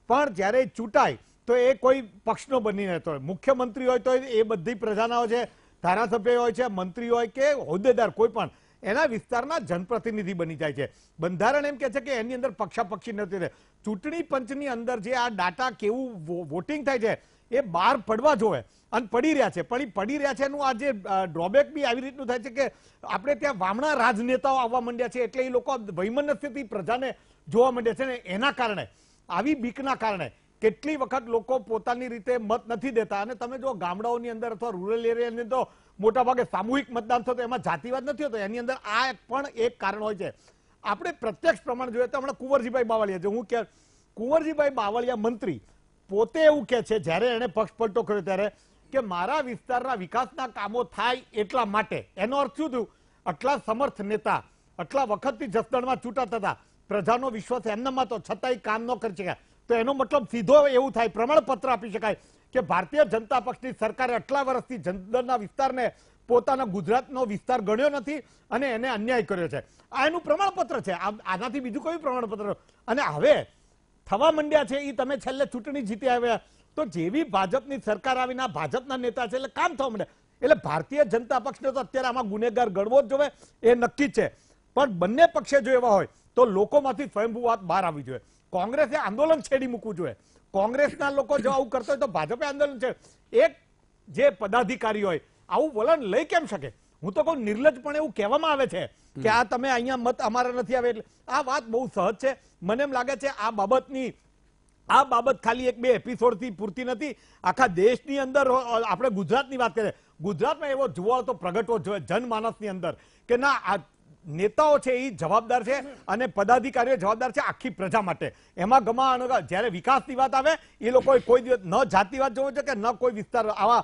પણ જ્યારે ચૂંટાય તો એ કોઈ પક્ષનો બની રહેતો હોય, મુખ્યમંત્રી હોય તો એ બધી પ્રજાના હોય છે, ધારાસભ્ય હોય છે, મંત્રી હોય કે હોદ્દેદાર કોઈ પણ એના વિસ્તારના જનપ્રતિનિધિ બની જાય છે. બંધારણ એમ કે છે કે એની અંદર પક્ષાપક્ષી નથી રહે. ચૂંટણી પંચની અંદર જે આ ડાટા કેવું વોટિંગ થાય છે એ બહાર પડવા જોવે અને પડી રહ્યા છે, પણ એ પડી રહ્યા છે એનું આ જે ડ્રોબેક બી આવી રીતનું થાય છે કે આપણે ત્યાં વામણા રાજનેતાઓ આવવા માંડ્યા છે એટલે એ લોકો વૈમનસ્યથી પ્રજાને જોવા માંડ્યા છે ને એના કારણે આવી બીકના કારણે કેટલી વખત લોકો પોતાની રીતે મત નથી દેતા. અને તમે જો ગામડાઓની અંદર અથવા રૂરલ એરિયાની અંદર મોટા ભાગે સામૂહિક મતદાન થતો એમાં જાતિવાદ નથી હોતો, એની અંદર આ પણ એક કારણ હોય છે. આપણે પ્રત્યક્ષ પ્રમાણ જોઈએ તો હમણાં કુંવરજીભાઈ બાવળિયા જે હું કે કુંવરજીભાઈ બાવળિયા મંત્રી પોતે એવું કે છે જ્યારે એને પક્ષ પલટો કર્યો ત્યારે કે મારા વિસ્તારના વિકાસના કામો થાય એટલા માટે. એનો અર્થ શું થયું? આટલા સમર્થ નેતા આટલા વખતથી જસદણમાં ચૂંટાતા હતા, પ્રજાનો વિશ્વાસ એમનામાં તો છતાંય કામ ન કરી શક્યા, તો એનો મતલબ સીધો એવું થાય, પ્રમાણપત્ર આપી શકાય કે ભારતીય જનતા પક્ષની સરકારે આટલા વર્ષથી જસદણના વિસ્તારને પોતાના ગુજરાતનો વિસ્તાર ગણ્યો નથી અને એને અન્યાય કર્યો છે. આ એનું પ્રમાણપત્ર છે, આનાથી બીજું કોઈ પ્રમાણપત્ર. અને હવે થવા માંડ્યા છે એ તમે છેલ્લે ચૂંટણી જીતી આવ્યા તો જેવી ભાજપની સરકાર આવીને ભાજપના નેતા છે એટલે કામ થવા માંડે. એટલે ભારતીય જનતા પક્ષને તો અત્યારે આમાં ગુનેગાર ગણવો જ જોવે, એ નક્કી છે. પણ બંને પક્ષે જો એવા હોય તો લોકોમાંથી સ્વયંભૂ વાત બહાર આવવી જોઈએ. કોંગ્રેસે આંદોલન છેડી મૂકવું જોઈએ. કોંગ્રેસના લોકો જો આવું કરતા હોય તો ભાજપે આંદોલન છે. એક જે પદાધિકારી હોય આવું વલણ લઈ કેમ શકે? હું તો કહું નિર્લજ પણ એવું કહેવામાં આવે છે કે આ તમે અહીંયા મત અમારા નથી આવે, એટલે આ વાત બહુ સહજ છે. મને એમ લાગે છે આ બાબત ખાલી 1-2 એપિસોડથી પૂરતી નથી. આખા દેશની અંદર આપણે ગુજરાતની વાત કરીએ, ગુજરાતમાં એવો જુવાળ તો પ્રગટવો જોઈએ જનમાનસની અંદર કે ના આ નેતાઓ છે એ જવાબદાર છે અને પદાધિકારીઓ જવાબદાર છે આખી પ્રજા માટે. એમાં જ્યારે વિકાસની વાત આવે એ લોકો કોઈ દિવસ ન જાતિવાદ જોવો છે કે ન કોઈ વિસ્તાર આવા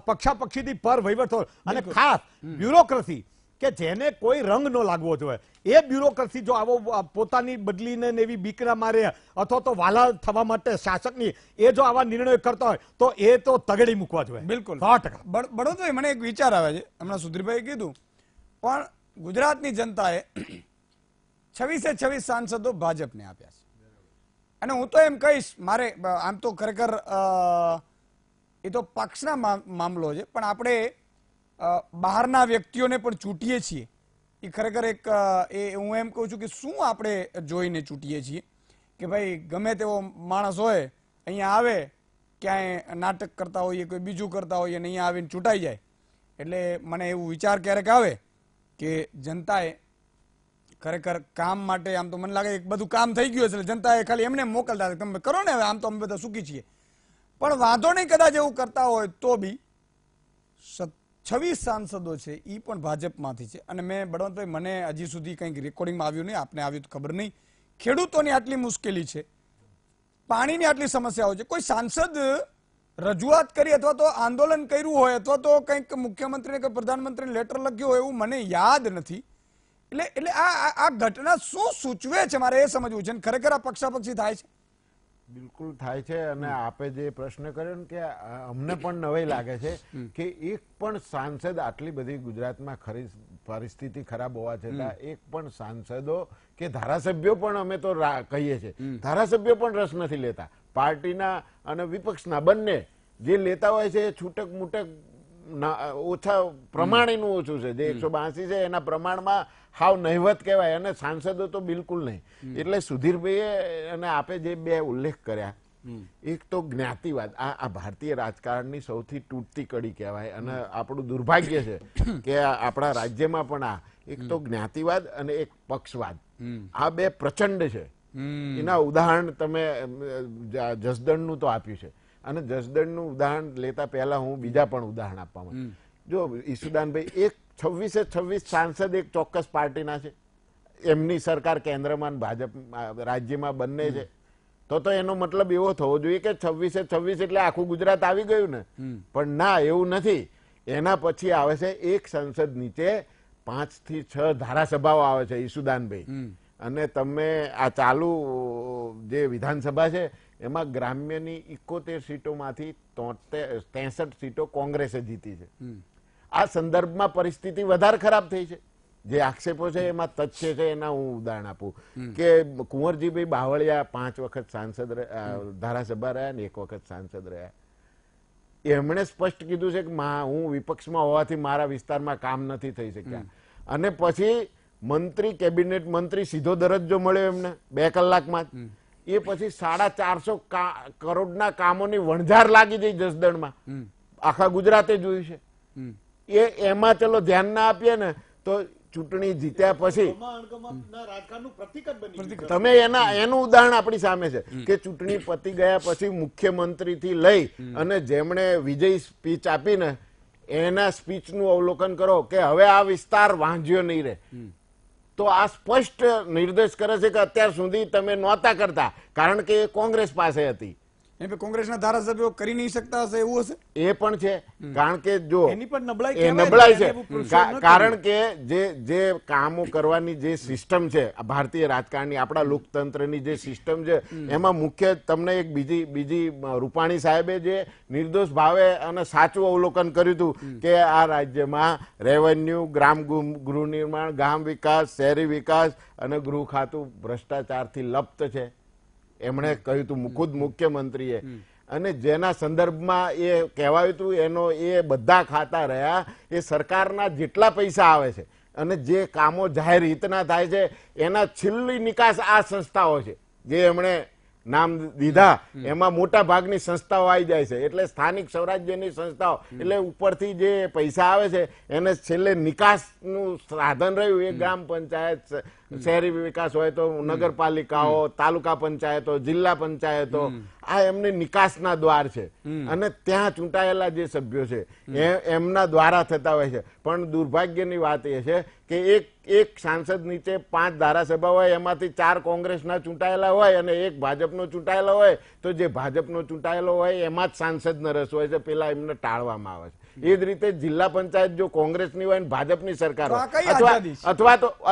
પક્ષાપક્ષીથી પર વહીવટ થયો. અને ખાસ બ્યુરોક્રેસી કે જેને કોઈ રંગ ન લાગવો જોઈએ, એ બ્યુરોક્રેસી જો આવો પોતાની બદલીને એવી બીકના મારે અથવા તો વાલા થવા માટે શાસકની એ જો આવા નિર્ણયો કરતા હોય તો એ તો તગડી મૂકવા જોઈએ. બિલકુલ 100%. બળવંતભાઈ, મને એક વિચાર આવે છે, હમણાં સુધીરભાઈ કીધું, પણ ગુજરાતની જનતાએ 26 સાંસદો ભાજપને આપ્યા છે. અને હું તો એમ કહીશ, મારે આમ તો ખરેખર એ તો પક્ષના મામલો છે, પણ આપણે બહારના વ્યક્તિઓને પણ ચૂંટીએ છીએ એ ખરેખર એક હું એમ કહું છું કે શું આપણે જોઈને ચૂંટીએ છીએ કે ભાઈ ગમે તેવો માણસ હોય અહીંયા આવે, ક્યાંય નાટક કરતા હોઈએ, કોઈ બીજું કરતા હોઈએ અને અહીંયા આવીને ચૂંટાઈ જાય. એટલે મને એવું વિચાર ક્યારેક આવે કે જનતાએ ખરેખર કામ માટે, આમ તો મને લાગે એક બધું કામ થઈ ગયું છે એટલે જનતાએ ખાલી એમને મોકલતા તમે કરો ને, હવે આમ તો અમે બધા સુખી છીએ. પણ વાંધો નહીં, કદાચ એવું કરતા હોય તો બી 26 સાંસદો છે એ પણ ભાજપમાંથી છે. અને મેં બળવંતભાઈ, મને હજી સુધી કંઈક રેકોર્ડિંગમાં આવ્યું નહીં, આપને આવ્યું તો ખબર નહીં. ખેડૂતોની આટલી મુશ્કેલી છે, પાણીની આટલી સમસ્યાઓ છે, કોઈ સાંસદ રજૂઆત કરી અથવા તો આંદોલન કર્યું હોય અથવા તો કંઈક મુખ્યમંત્રીને કે પ્રધાનમંત્રીને લેટર લખ્યો હોય એવું મને યાદ નથી એટલે આ ઘટના શું સૂચવે છે મારે એ સમજવું છે અને ખરેખર આ પક્ષાપક્ષી થાય છે? બિલકુલ થાય છે. અને આપે જે પ્રશ્ન કર્યો ને કે અમને પણ નવાઈ લાગે છે કે એક પણ સાંસદ, આટલી બધી ગુજરાતમાં ખરી પરિસ્થિતિ ખરાબ હોવા છતાં એક પણ સાંસદો કે ધારાસભ્યો પણ, અમે તો કહીએ છીએ, ધારાસભ્યો પણ રસ નથી લેતા. પાર્ટીના અને વિપક્ષના બંને જે લેતા હોય છે એ છૂટક મૂટક ઓછા પ્રમાણેનું ઓછું છે. જે 182 છે એના પ્રમાણમાં હાવ નહિવત કહેવાય, અને સાંસદો તો બિલકુલ નહીં. એટલે સુધીરભાઈએ અને આપે જે બે ઉલ્લેખ કર્યા, એક તો જ્ઞાતિવાદ, આ ભારતીય રાજકારણની સૌથી તૂટતી કડી કહેવાય, અને આપણું દુર્ભાગ્ય છે કે આપણા રાજ્યમાં પણ આ એક તો જ્ઞાતિવાદ અને એક પક્ષવાદ, આ બે પ્રચંડ છે. એના ઉદાહરણ તમે જસદણનું તો આપ્યું છે, અને જસદણનું ઉદાહરણ લેતા પહેલા હું બીજા પણ ઉદાહરણ આપવા માંગુ. જો ઈસુદાનભાઈ, એક 26 સાંસદ એક ચોક્કસ પાર્ટીના છે, એમની સરકાર કેન્દ્રમાં ભાજપ રાજ્યમાં બંને છે, તો એનો મતલબ એવો થવો જોઈએ કે 26 એટલે આખું ગુજરાત આવી ગયું ને. પણ ના, એવું નથી. એના પછી આવે છે એક સંસદ નીચે 5 થી 6 ધારાસભાઓ આવે છે ઈસુદાનભાઈ. અને તમે આ ચાલુ જે વિધાનસભા છે એમાં ગ્રામ્યની 71 સીટોમાંથી 63 સીટો કોંગ્રેસે જીતી છે. આ સંદર્ભમાં પરિસ્થિતિ વધારે ખરાબ થઈ છે. જે આક્ષેપો છે એમાં તથ્ય છે, એના હું ઉદાહરણ આપું કે કુંવરજીભાઈ બાવળિયા 5 વખત સાંસદ ધારાસભા રહ્યા ને 1 વખત સાંસદ રહ્યા. એમણે સ્પષ્ટ કીધું છે કે હું વિપક્ષમાં હોવાથી મારા વિસ્તારમાં કામ નથી થઈ શક્યા. અને પછી મંત્રી, કેબિનેટ મંત્રી સીધો દરજ્જો મળ્યો એમને 2 કલાકમાં જ. એ પછી 450 કરોડના કામોની વણઝાર લાગી જઈ જસદણમાં, આખા ગુજરાતે જોયું છે. એમાં ચલો ધ્યાન ના આપીએ ને તો ચૂંટણી જીત્યા પછી તમે એનું ઉદાહરણ આપણી સામે છે કે ચૂંટણી પતી ગયા પછી મુખ્યમંત્રી થી લઈ અને જેમણે વિજય સ્પીચ આપીને એના સ્પીચનું અવલોકન કરો કે હવે આ વિસ્તાર વાંઝ્યો નહીં રહે. તો આ સ્પષ્ટ નિર્દેશ કરે છે કે અત્યાર સુધી તમે નહોતા કરતા, કારણ કે એ કોંગ્રેસ પાસે હતી. કોંગ્રેસના ધારાસભ્યો કરી નહીં શકતા હશે એવું હશે? એ પણ છે, કારણ કે જો એની પણ નબળાઈ છે. કારણ કે જે કામો કરવાની જે સિસ્ટમ છે ભારતીય રાજકારણની, આપણા લોકતંત્રની જે સિસ્ટમ છે, એમાં મુખ્ય તમને એક બીજી રૂપાણી સાહેબે જે નિર્દોષ ભાવે અને સાચું અવલોકન કર્યું હતું કે આ રાજ્યમાં રેવન્યુ, ગ્રામ ગૃહ નિર્માણ, ગામ વિકાસ, શહેરી વિકાસ અને ગૃહ ખાતું ભ્રષ્ટાચારથી લપ્ત છે. એમણે કહ્યું હતું ખુદ મુખ્યમંત્રીએ. અને જેના સંદર્ભમાં એ કહેવાયું હતું એનો એ બધા ખાતા રહ્યા. એ સરકારના જેટલા પૈસા આવે છે અને જે કામો જાહેર હિતના થાય છે એના છેલ્લી નિકાસ આ સંસ્થાઓ છે જે એમણે નામ દીધા. એમાં મોટા ભાગની સંસ્થાઓ આવી જાય છે. એટલે સ્થાનિક સ્વરાજ્યની સંસ્થાઓ, એટલે ઉપરથી જે પૈસા આવે છે એને છેલ્લે નિકાસનું સાધન રહ્યું એ ગ્રામ પંચાયત, શહેરી વિકાસ હોય તો નગરપાલિકાઓ, તાલુકા પંચાયતો, જિલ્લા પંચાયતો, આ એમની નિકાસના દ્વાર છે. અને ત્યાં ચૂંટાયેલા જે સભ્યો છે એમના દ્વારા થતા હોય છે. પણ દુર્ભાગ્યની વાત એ છે કે એક સાંસદ નીચે 5 ધારાસભા હોય, એમાંથી 4 કોંગ્રેસના ચૂંટાયેલા હોય અને 1 ભાજપનો ચૂંટાયેલો હોય. તો જે ભાજપનો ચૂંટાયેલો હોય એમાં જ સાંસદનો રસ હોય છે, પેલા એમને ટાળવામાં આવે છે. એ જ રીતે જિલ્લા પંચાયત જો કોંગ્રેસની હોય ને ભાજપની સરકાર હોય,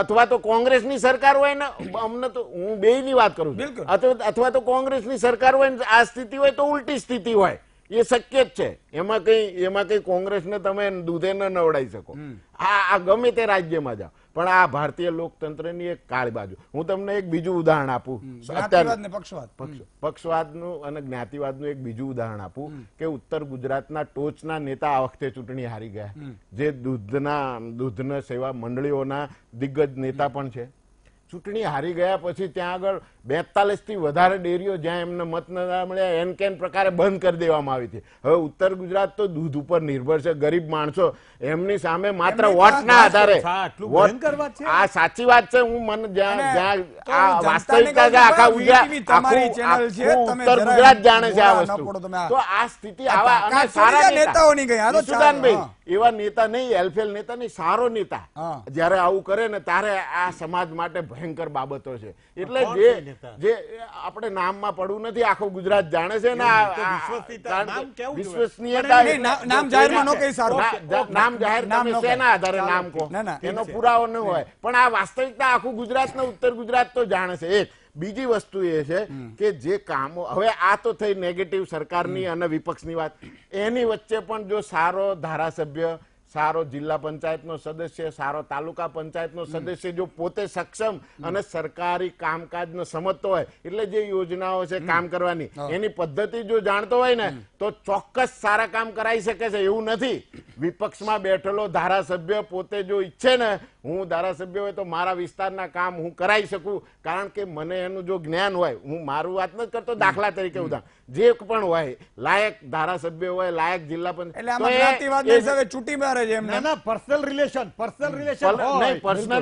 અથવા તો કોંગ્રેસની સરકાર હોય ને, અમને તો હું બેયની વાત કરું છું, અથવા તો કોંગ્રેસની સરકાર હોય ને આ સ્થિતિ હોય તો ઉલટી સ્થિતિ હોય, એ શક્ય જ છે. એમાં કઈ કોંગ્રેસને તમે દૂધે ન નવડાવી શકો. આ ગમે તે રાજ્યમાં જાઓ. પણ આ ભારતીય લોકતંત્રની એક કાળી બાજુ. હું તમને એક બીજું ઉદાહરણ આપું, પક્ષવાદનું અને જ્ઞાતિવાદનું એક બીજું ઉદાહરણ આપું કે ઉત્તર ગુજરાતના ટોચના નેતા આ વખતે ચૂંટણી હારી ગયા, જે દૂધના સેવા મંડળીઓના દિગ્ગજ નેતા પણ છે. ચૂંટણી હારી ગયા પછી ત્યાં આગળ 42 થી વધારે ડેરીઓ જ્યાં એમને મત ન મળ્યા એન કેન પ્રકારે બંધ કરી દેવામાં આવી હતી. હવે ઉત્તર ગુજરાત તો દૂધ ઉપર નિર્ભર છે. ગરીબ માણસો એમની સામે માત્ર વોટના આધારે, આ સાચી વાત છે, હું મને જ્યાં આ વાસ્તવિકતા છે, આખું ઉત્તર ગુજરાત જાણે છે આ વસ્તુ. તો આ સ્થિતિ આવા અને સારા નેતા, સુદાનભાઈ એવા નેતા નહીં, એલફેલ નેતા નહીં, સારો નેતા જયારે આવું કરે ને ત્યારે આ સમાજ માટે ભયંકર બાબતો છે. એટલે કોણ છે નેતા? જે આપણે નામમાં પડવું નથી, આખું ગુજરાત જાણે છે ને. વિશ્વસનીયતા નામ જાહેરમાં ન કહી સારું. નામ જાહેર નામ તમે ન શેના આધારે નામ કહો, ના, ના, એનો પુરાવો ન હોય. પણ આ વાસ્તવિકતા આખું ગુજરાત ને ઉત્તર ગુજરાત તો જાણે છે. એક બીજી વસ્તુ એ છે કે જે કામો, હવે આ તો થઈ નેગેટિવ સરકારની અને વિપક્ષની વાત, એની વચ્ચે પણ જો સારો ધારાસભ્ય, સારો જિલ્લા પંચાયતનો સદસ્ય, સારો તાલુકા પંચાયતનો સદસ્ય જો પોતે સક્ષમ અને સરકારી કામકાજનો સમજતો હોય, એટલે જે યોજનાઓ છે કામ કરવાની એની પદ્ધતિ જો જાણતો હોય ને, તો ચોક્કસ સારા કામ કરાવી શકે છે. એવું નથી વિપક્ષમાં બેઠેલો ધારાસભ્ય પોતે જો ઈચ્છે ને, હું ધારાસભ્ય હોય તો મારા વિસ્તારના કામ હું કરાવી શકું, કારણ કે મને એનું જો જ્ઞાન હોય, હું મારું વાત નથી કરતો, દાખલા તરીકે ઉદાહરણ, જે પણ હોય લાયક ધારાસભ્ય હોય, લાયક જિલ્લા પંચાયત, એટલે આમાં જ્ઞાતિવાદની હિસાબે છૂટી મારે છે એમ. ના ના, પર્સનલ રિલેશન નહીં, personal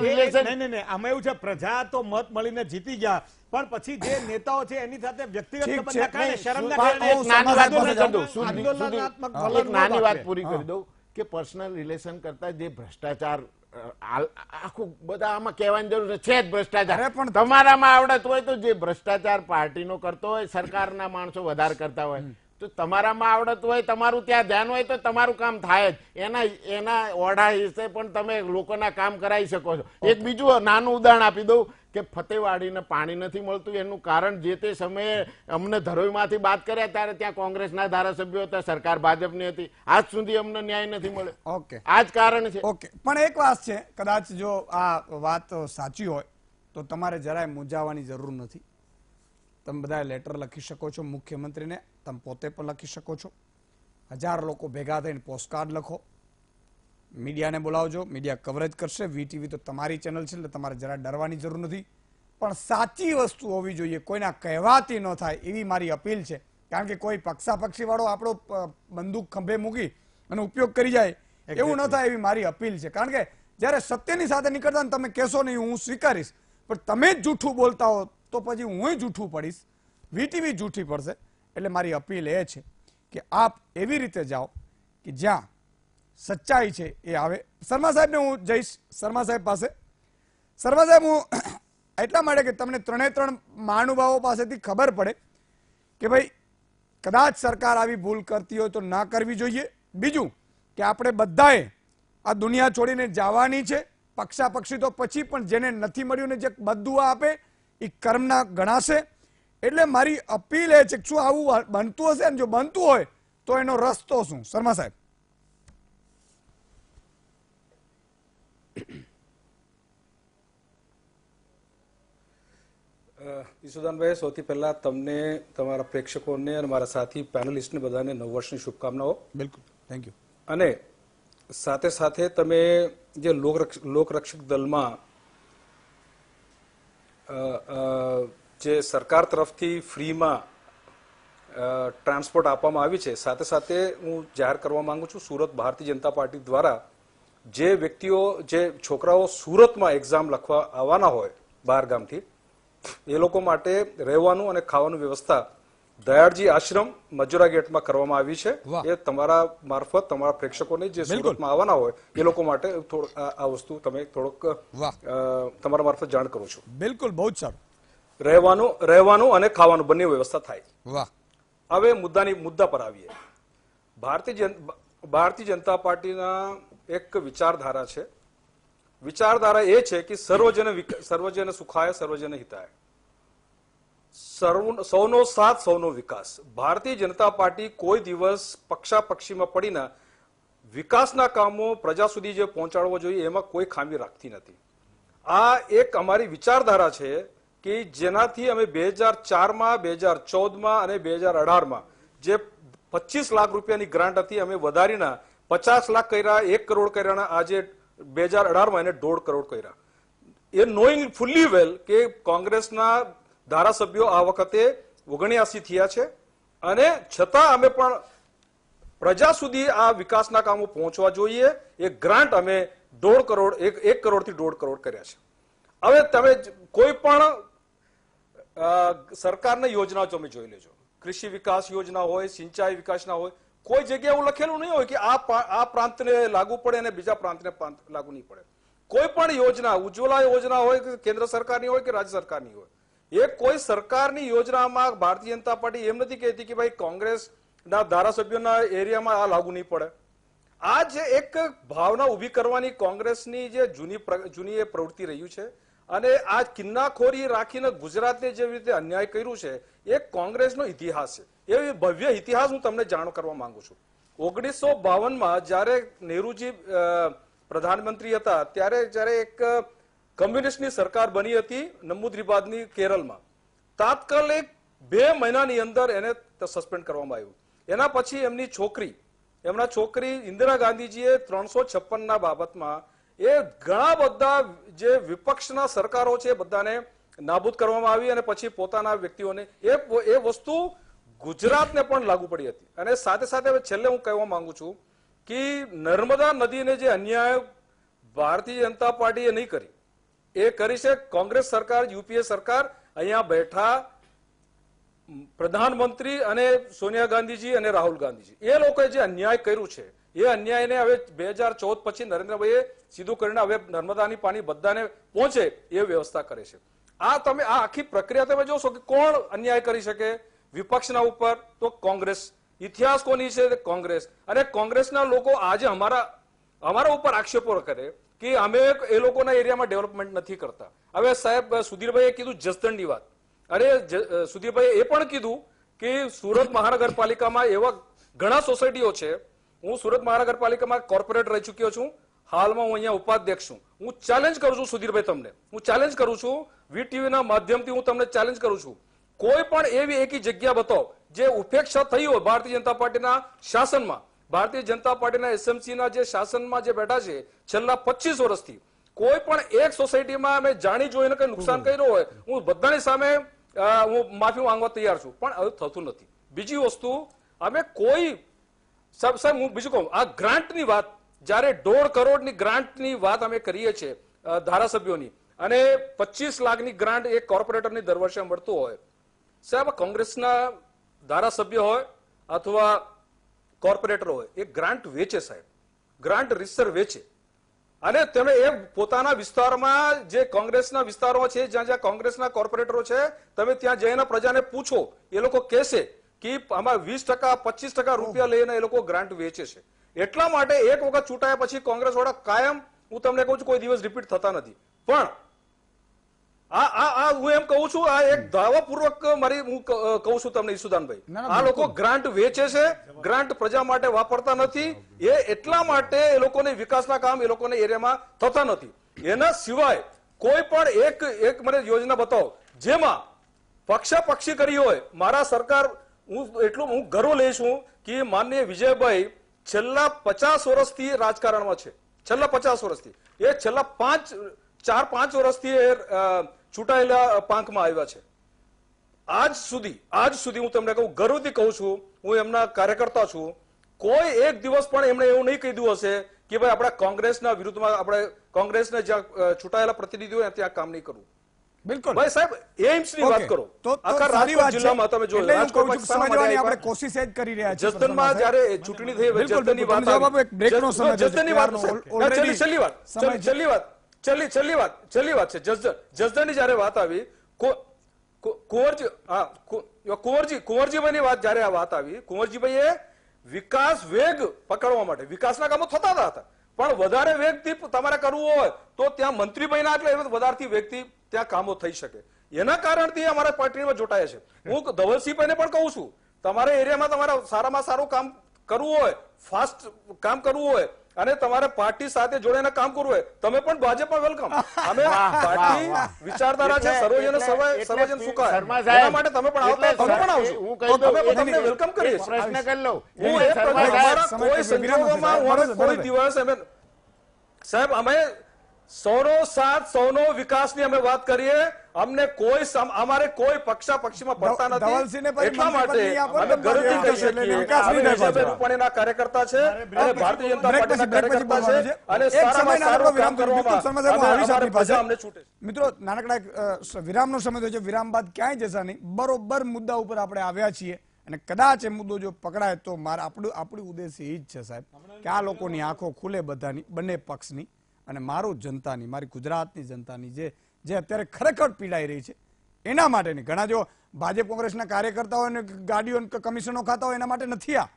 relation. નહીં, આમાં એવું છે, પ્રજા તો મત મળીને જીતી ગયા, પણ પછી જે નેતાઓ છે એની સાથે વ્યક્તિગત ઠીક સંબંધના છે. કારણે, શરમના પણ કારણે હું નાની વાત પૂરી કરી દઉં. આંદોલનાત્મક એક વલણ ન નાની વાત દાખવે. પૂરી કરી દઉં કે પર્સનલ રિલેશન કરતા જે ભ્રષ્ટાચાર આખું બધા આમાં કહેવાની જરૂર છે જ ભ્રષ્ટાચાર. અરે પણ તમારામાં આવડત હોય તો જે ભ્રષ્ટાચાર પાર્ટીનો કરતો હોય, સરકારના માણસો વધારે કરતા હોય, તો તમારામાં આવડત હોય, તમારું ત્યાં ધ્યાન હોય તો તમારું કામ થાય જ. એના ઓઢા હિસ્સે પણ તમે લોકોના કામ કરાવી શકો છો. એક બીજું નાનું ઉદાહરણ આપી દઉં કે ફતેવાડીને પાણી નથી મળતું, એનું કારણ જે તે સમયે અમને ધરોઈમાંથી બાદ કર્યા ત્યારે ત્યાં કોંગ્રેસના ધારાસભ્યો હતા, સરકાર ભાજપની હતી, આજ સુધી અમને ન્યાય નથી મળે. ઓકે, આ જ કારણ છે. ઓકે. પણ એક વાત છે, કદાચ જો આ વાત સાચી હોય તો તમારે જરાય મૂંઝાવાની જરૂર નથી. તમે બધા લેટર લખી શકો છો મુખ્યમંત્રીને, તમે પોતે પણ લખી શકો છો, 1000 લોકો ભેગા થઈને પોસ્ટકાર્ડ લખો, મીડિયાને બોલાવજો, મીડિયા કવરેજ કરશે. વીટીવી તો તમારી ચેનલ છે એટલે તમારે જરા ડરવાની જરૂર નથી. પણ સાચી વસ્તુ હોવી જોઈએ, કોઈના કહેવાતી ન થાય એવી મારી અપીલ છે. કારણ કે કોઈ પક્ષાપક્ષી વાળો આપણો બંદૂક ખંભે મૂકી અને ઉપયોગ કરી જાય એવું ન થાય એવી મારી અપીલ છે. કારણ કે જ્યારે સત્યની સાથે નીકળતા તમે કહેશો નહીં હું સ્વીકારીશ, પણ તમે જ જૂઠું બોલતા હો તો પછી હું જૂઠું પડીશ, વીટીવી જૂઠી પડશે. એટલે મારી અપીલ એ છે કે આપ એવી રીતે જાઓ કે જ્યાં સચ્ચાઈ છે એ આવે. શર્મા સાહેબને હું જઈશ, શર્મા સાહેબ પાસે. શર્મા સાહેબ, હું એટલા માટે કે તમને ત્રણ મહાનુભાવો પાસેથી ખબર પડે કે ભાઈ કદાચ સરકાર આવી ભૂલ કરતી હોય તો ના કરવી જોઈએ. બીજું કે આપણે બધાએ આ દુનિયા છોડીને જવાની છે, પક્ષાપક્ષી તો પછી, પણ જેને નથી મળ્યું ને જે બદદુઆ આપે એ કર્મના ગણાશે. એટલે મારી અપીલ એ છે કે શું આવું બનતું હશે, અને જો બનતું હોય તો એનો રસ્તો શું? શર્મા સાહેબ. ઈશુદાનભાઈ, સૌથી પહેલા તમને, તમારા પ્રેક્ષકોને અને મારા સાથી પેનલિસ્ટને બધાને નવ વર્ષની શુભકામનાઓ. બિલકુલ, થેન્ક યુ. અને સાથે સાથે તમે જે લોકરક્ષક દળમાં જે સરકાર તરફથી ફ્રીમાં ટ્રાન્સપોર્ટ આપવામાં આવી છે, સાથે સાથે હું જાહેર કરવા માંગુ છું, સુરત ભારતીય જનતા પાર્ટી દ્વારા જે વ્યક્તિઓ, જે છોકરાઓ સુરતમાં એક્ઝામ લખવા આવવાના હોય બહાર ગામથી, એ લોકો માટે રહેવાનું અને ખાવાનું વ્યવસ્થા દયાળજી આશ્રમ મજુરા ગેટમાં કરવામાં આવી છે. એ તમારા મારફત તમારા પ્રેક્ષકોને જે સુરતમાં આવવાના હોય એ લોકો માટે આ વસ્તુ તમે થોડોક તમારા મારફત જાણ કરો છો. બિલકુલ, બહુ જ સારું. રહેવાનું અને ખાવાનું બંને વ્યવસ્થા થાય. વાહ. હવે મુદ્દા પર આવીએ. ભારતીય જનતા પાર્ટીના એક વિચારધારા છે. વિચારધારા એ છે કે સર્વજન સુખાય સર્વજન હિતાય, સૌનો સાથ સૌનો વિકાસ. ભારતીય જનતા પાર્ટી કોઈ દિવસ પક્ષાપક્ષીમાં પડીને વિકાસના કામો પ્રજા સુધી જે પહોંચાડવો જોઈએ એમાં કોઈ ખામી રાખતી નથી. આ એક અમારી વિચારધારા છે કે જેનાથી અમે 2004માં, 2014માં અને 2018માં જે 25 લાખ રૂપિયાની ગ્રાન્ટ હતી અમે વધારીને 50 લાખ કર્યા, 1 કરોડ કર્યા, આજે 2018માં એને 1.5 કરોડ કર્યા. એ નોઈંગ ફુલ્લી વેલ કે કોંગ્રેસના ધારાસભ્યો આ વખતે 79 થયા છે, અને છતાં અમે પણ પ્રજા સુધી આ વિકાસના કામો પહોંચવા જોઈએ એ ગ્રાન્ટ અમે 1.5 કરોડ, 1 કરોડથી 1.5 કરોડ કર્યા છે. હવે તમે કોઈ પણ સરકારની યોજનાઓ તમે જોઈ લેજો, કૃષિ વિકાસ યોજના હોય, સિંચાઈ વિકાસના હોય, કોઈ જગ્યાએ એવું લખેલું નહીં હોય કે આ પ્રાંતને લાગુ પડે અને બીજા પ્રાંતને લાગુ નહીં પડે. કોઈ પણ યોજના, ઉજ્જવલા યોજના હોય કે કેન્દ્ર સરકારની હોય કે રાજ્ય સરકારની હોય, એ કોઈ સરકારની યોજનામાં ભારતીય જનતા પાર્ટી એમ નથી કહેતી કે ભાઈ કોંગ્રેસના ધારાસભ્યોના એરિયામાં આ લાગુ નહીં પડે. આ જે એક ભાવના ઉભી કરવાની કોંગ્રેસની જે જૂની એ પ્રવૃત્તિ રહ્યું છે, અને આ કિન્નાખોરી રાખીને ગુજરાતને જેવી રીતે અન્યાય કર્યું છે, એ કોંગ્રેસનો ઇતિહાસ છે. એ ભવ્ય ઇતિહાસ હું તમને જાણ કરવા માંગુ છું. 1952માં જ્યારે નહેરુજી પ્રધાનમંત્રી હતા, ત્યારે જ્યારે એક કમ્યુનિસ્ટની સરકાર બની હતી નમૂદ્રીબાદની કેરળમાં, તાત્કાલિક 2 મહિનાની અંદર એને સસ્પેન્ડ કરવામાં આવ્યું. એના પછી એમના છોકરી ઇન્દિરા ગાંધીજીએ 356ના બાબતમાં એ ઘણા બધા જે વિપક્ષના સરકારો છે બધાને નાબૂદ કરવામાં આવી, અને પછી પોતાના વ્યક્તિઓને એ વસ્તુ ગુજરાતને પણ લાગુ પડી હતી. અને સાથે સાથે છેલ્લે હું કહેવા માંગુ છું કે નર્મદા નદીને જે અન્યાય ભારતીય જનતા પાર્ટીએ નહીં કરી, એ કરી છે કોંગ્રેસ સરકાર, યુપીએ સરકાર. અહીંયા બેઠા પ્રધાનમંત્રી અને સોનિયા ગાંધીજી અને રાહુલ ગાંધીજી, એ લોકોએ જે અન્યાય કર્યું છે, એ અન્યાયને હવે 2014 પછી નરેન્દ્રભાઈએ સીધું કરીને હવે નર્મદાની પાણી બધાને પહોંચે એ વ્યવસ્થા કરે છે. આ આખી પ્રક્રિયા તમે જોશો કે કોણ અન્યાય કરી શકે વિપક્ષના ઉપર, તો કોંગ્રેસ. ઇતિહાસ કોની છે? કોંગ્રેસ. અને કોંગ્રેસના લોકો આજે અમારા ઉપર આક્ષેપો કરે કે અમે એ લોકોના એરિયામાં ડેવલપમેન્ટ નથી કરતા. હવે સાહેબ સુધીરભાઈએ કીધું જસદણની વાત, અરે સુધીરભાઈએ એ પણ કીધું કે સુરત મહાનગરપાલિકામાં એવા ઘણા સોસાયટીઓ છે. હું સુરત મહાનગરપાલિકામાં કોર્પોરેટ રહી ચુક્યો છું, હાલમાં હું અહીંયા ઉપાધ્યક્ષ છું. હું ચેલેન્જ કરું છું સુધીરભાઈ, તમને હું ચેલેન્જ કરું છું, વીટીવીના માધ્યમથી હું તમને ચેલેન્જ કરું છું, કોઈ પણ એવી એકી જગ્યા બતાવો જે ઉપેક્ષા થઈ હોય ભારતીય જનતા પાર્ટીના શાસનમાં, ભારતીય જનતા પાર્ટીના એસએમસીના જે શાસનમાં જે બેઠા છે છેલ્લા 25 વર્ષથી, કોઈ પણ એક સોસાયટીમાં અમે જાણી જોઈને કઈ નુકસાન કર્યું હોય, હું બધાની સામે હું માફી માંગવા તૈયાર છું, પણ હવે થતું નથી. બીજી વસ્તુ, અમે કોઈ સાહેબ હું બીજું કહું, આ ગ્રાન્ટની વાત, જ્યારે 1.5 કરોડની ગ્રાન્ટની વાત અમે કરીએ છીએ ધારાસભ્યોની, અને 25 લાખની ગ્રાન્ટ એક કોર્પોરેટરની દર વર્ષે મળતું હોય, સાહેબ કોંગ્રેસના ધારાસભ્ય હોય અથવા કોર્પોરેટર હોય, એ ગ્રાન્ટ વેચે સાહેબ, ગ્રાન્ટ રીતસર વેચે. અને તમે એ પોતાના વિસ્તારમાં જે કોંગ્રેસના વિસ્તારો છે, જ્યાં જ્યાં કોંગ્રેસના કોર્પોરેટરો છે, તમે ત્યાં જઈને પ્રજાને પૂછો, એ લોકો કહેશે કે આમાં 20%, 25% રૂપિયા લઈને એ લોકો ગ્રાન્ટ વેચે છે. એટલા માટે એક વખત ચૂંટાયા પછી કોંગ્રેસ વાળા કાયમ, હું તમને કહું છું, કોઈ દિવસ રિપીટ થતા નથી. પણ હું એમ કહું છું, આ એક દાવાપૂર્વક હું કહું છું તમને ઈસુદાનભાઈ, આ લોકો ગ્રાન્ટ વેચે છે, ગ્રાન્ટ પ્રજા માટે વાપરતા નથી. એ એટલા માટે એ લોકોને વિકાસના કામ એ લોકોને એરિયામાં થતા નથી. એના સિવાય કોઈ પણ એક મને યોજના બતાવો જેમાં પક્ષાપક્ષી કરી હોય. મારા સરકાર, હું ગર્વ લઈશું કે માનનીય વિજયભાઈ છેલ્લા 50 વર્ષથી રાજકારણમાં છે, છેલ્લા 50 વર્ષથી, એ છેલ્લા 4-5 વર્ષથી ચૂંટાયેલા પાંખમાં આવ્યા છે. આજ સુધી હું તમને કહું, ગર્વથી કહું છું, હું એમના કાર્યકર્તા છું, કોઈ એક દિવસ પણ એમણે એવું નહીં કીધું હશે કે ભાઈ આપણા કોંગ્રેસના વિરુદ્ધમાં, આપણે કોંગ્રેસને જ્યાં ચૂંટાયેલા પ્રતિનિધિઓ ત્યાં કામ નહીં કરવું. બિલકુલ ભાઈ સાહેબ, એમ્સની વાત કરો, આખા રાજકોટ જિલ્લામાં તમે જોયું, રાજકોટમાં સમજવાની આપણે કોશિશ જ કરી રહ્યા છીએ. જસદણમાં જ્યારે ચૂંટણી થઈ, જસદણની વાત, જસદણની વાત, છેલ્લી વાત છે, જસદણની જયારે વાત આવી, કુંવરજીભાઈની વાત જયારે આ વાત આવી, કુંવરજીભાઈએ વિકાસ વેગ પકડવા માટે, વિકાસના કામો થતા હતા, પણ વધારે વેગથી તમારે કરવું હોય તો ત્યાં મંત્રીભાઈના એટલે વધારેથી વેગથી ત્યાં કામો થઈ શકે. એના કારણથી અમારા પાર્ટીમાં જોટાયા છે. હું ધવલસિંહભાઈને પણ કહું છું, તમારા એરિયામાં તમારે સારામાં સારું કામ કરવું હોય, ફાસ્ટ કામ કરવું હોય, અને તમારે પાર્ટી સાથે જોડાઈને કામ કરવું હોય, તમે પણ ભાજપમાં વેલકમ. અમે પાર્ટી વિચારધારા છે, સર્વજન સુખાય, એના માટે તમે પણ આવતા, તમે પણ આવશો, અમે પણ તમને વેલકમ કરીએ છીએ. પ્રશ્ન કરી લઉં. હું એ અમારા કોઈ સંજોગોમાં હું કોઈ દિવસ અમે સાહેબ, અમે 100નો વિકાસની અમે વાત કરીએ, અમને કોઈ અમારે કોઈ પક્ષાપક્ષીમાં પડતા નથી. એટલા માટે અમે ગર્વથી કહી શકીએ અમે વિજયભાઈ રૂપાણીના કાર્યકર્તા છે અને ભારતીય જનતા પાર્ટીના કાર્યકર્તા છે, અને સારામાં સારું કામ કરવામાં પ્રજા અમને છૂટે છે. મિત્રો, નાનકડા વિરામનો સમય થયો છે. વિરામ બાદ ક્યાંય જશા નહીં, બરોબર મુદ્દા ઉપર આપણે આવ્યા છીએ, અને કદાચ એ મુદ્દો જો પકડાય તો આપણું ઉદ્દેશ્ય એ જ છે સાહેબ, કે આ લોકોની આંખો ખુલે બધાની, બંને પક્ષની, અને મારું જનતાની, મારી ગુજરાતની જનતાની જે અત્યારે ખરેખર પીડાઈ રહી છે એના માટેની. ઘણા જો ભાજપ કોંગ્રેસના કાર્યકર્તાઓ અને ગાડીઓ કમિશનો ખાતા હોય એના માટે નથી આ,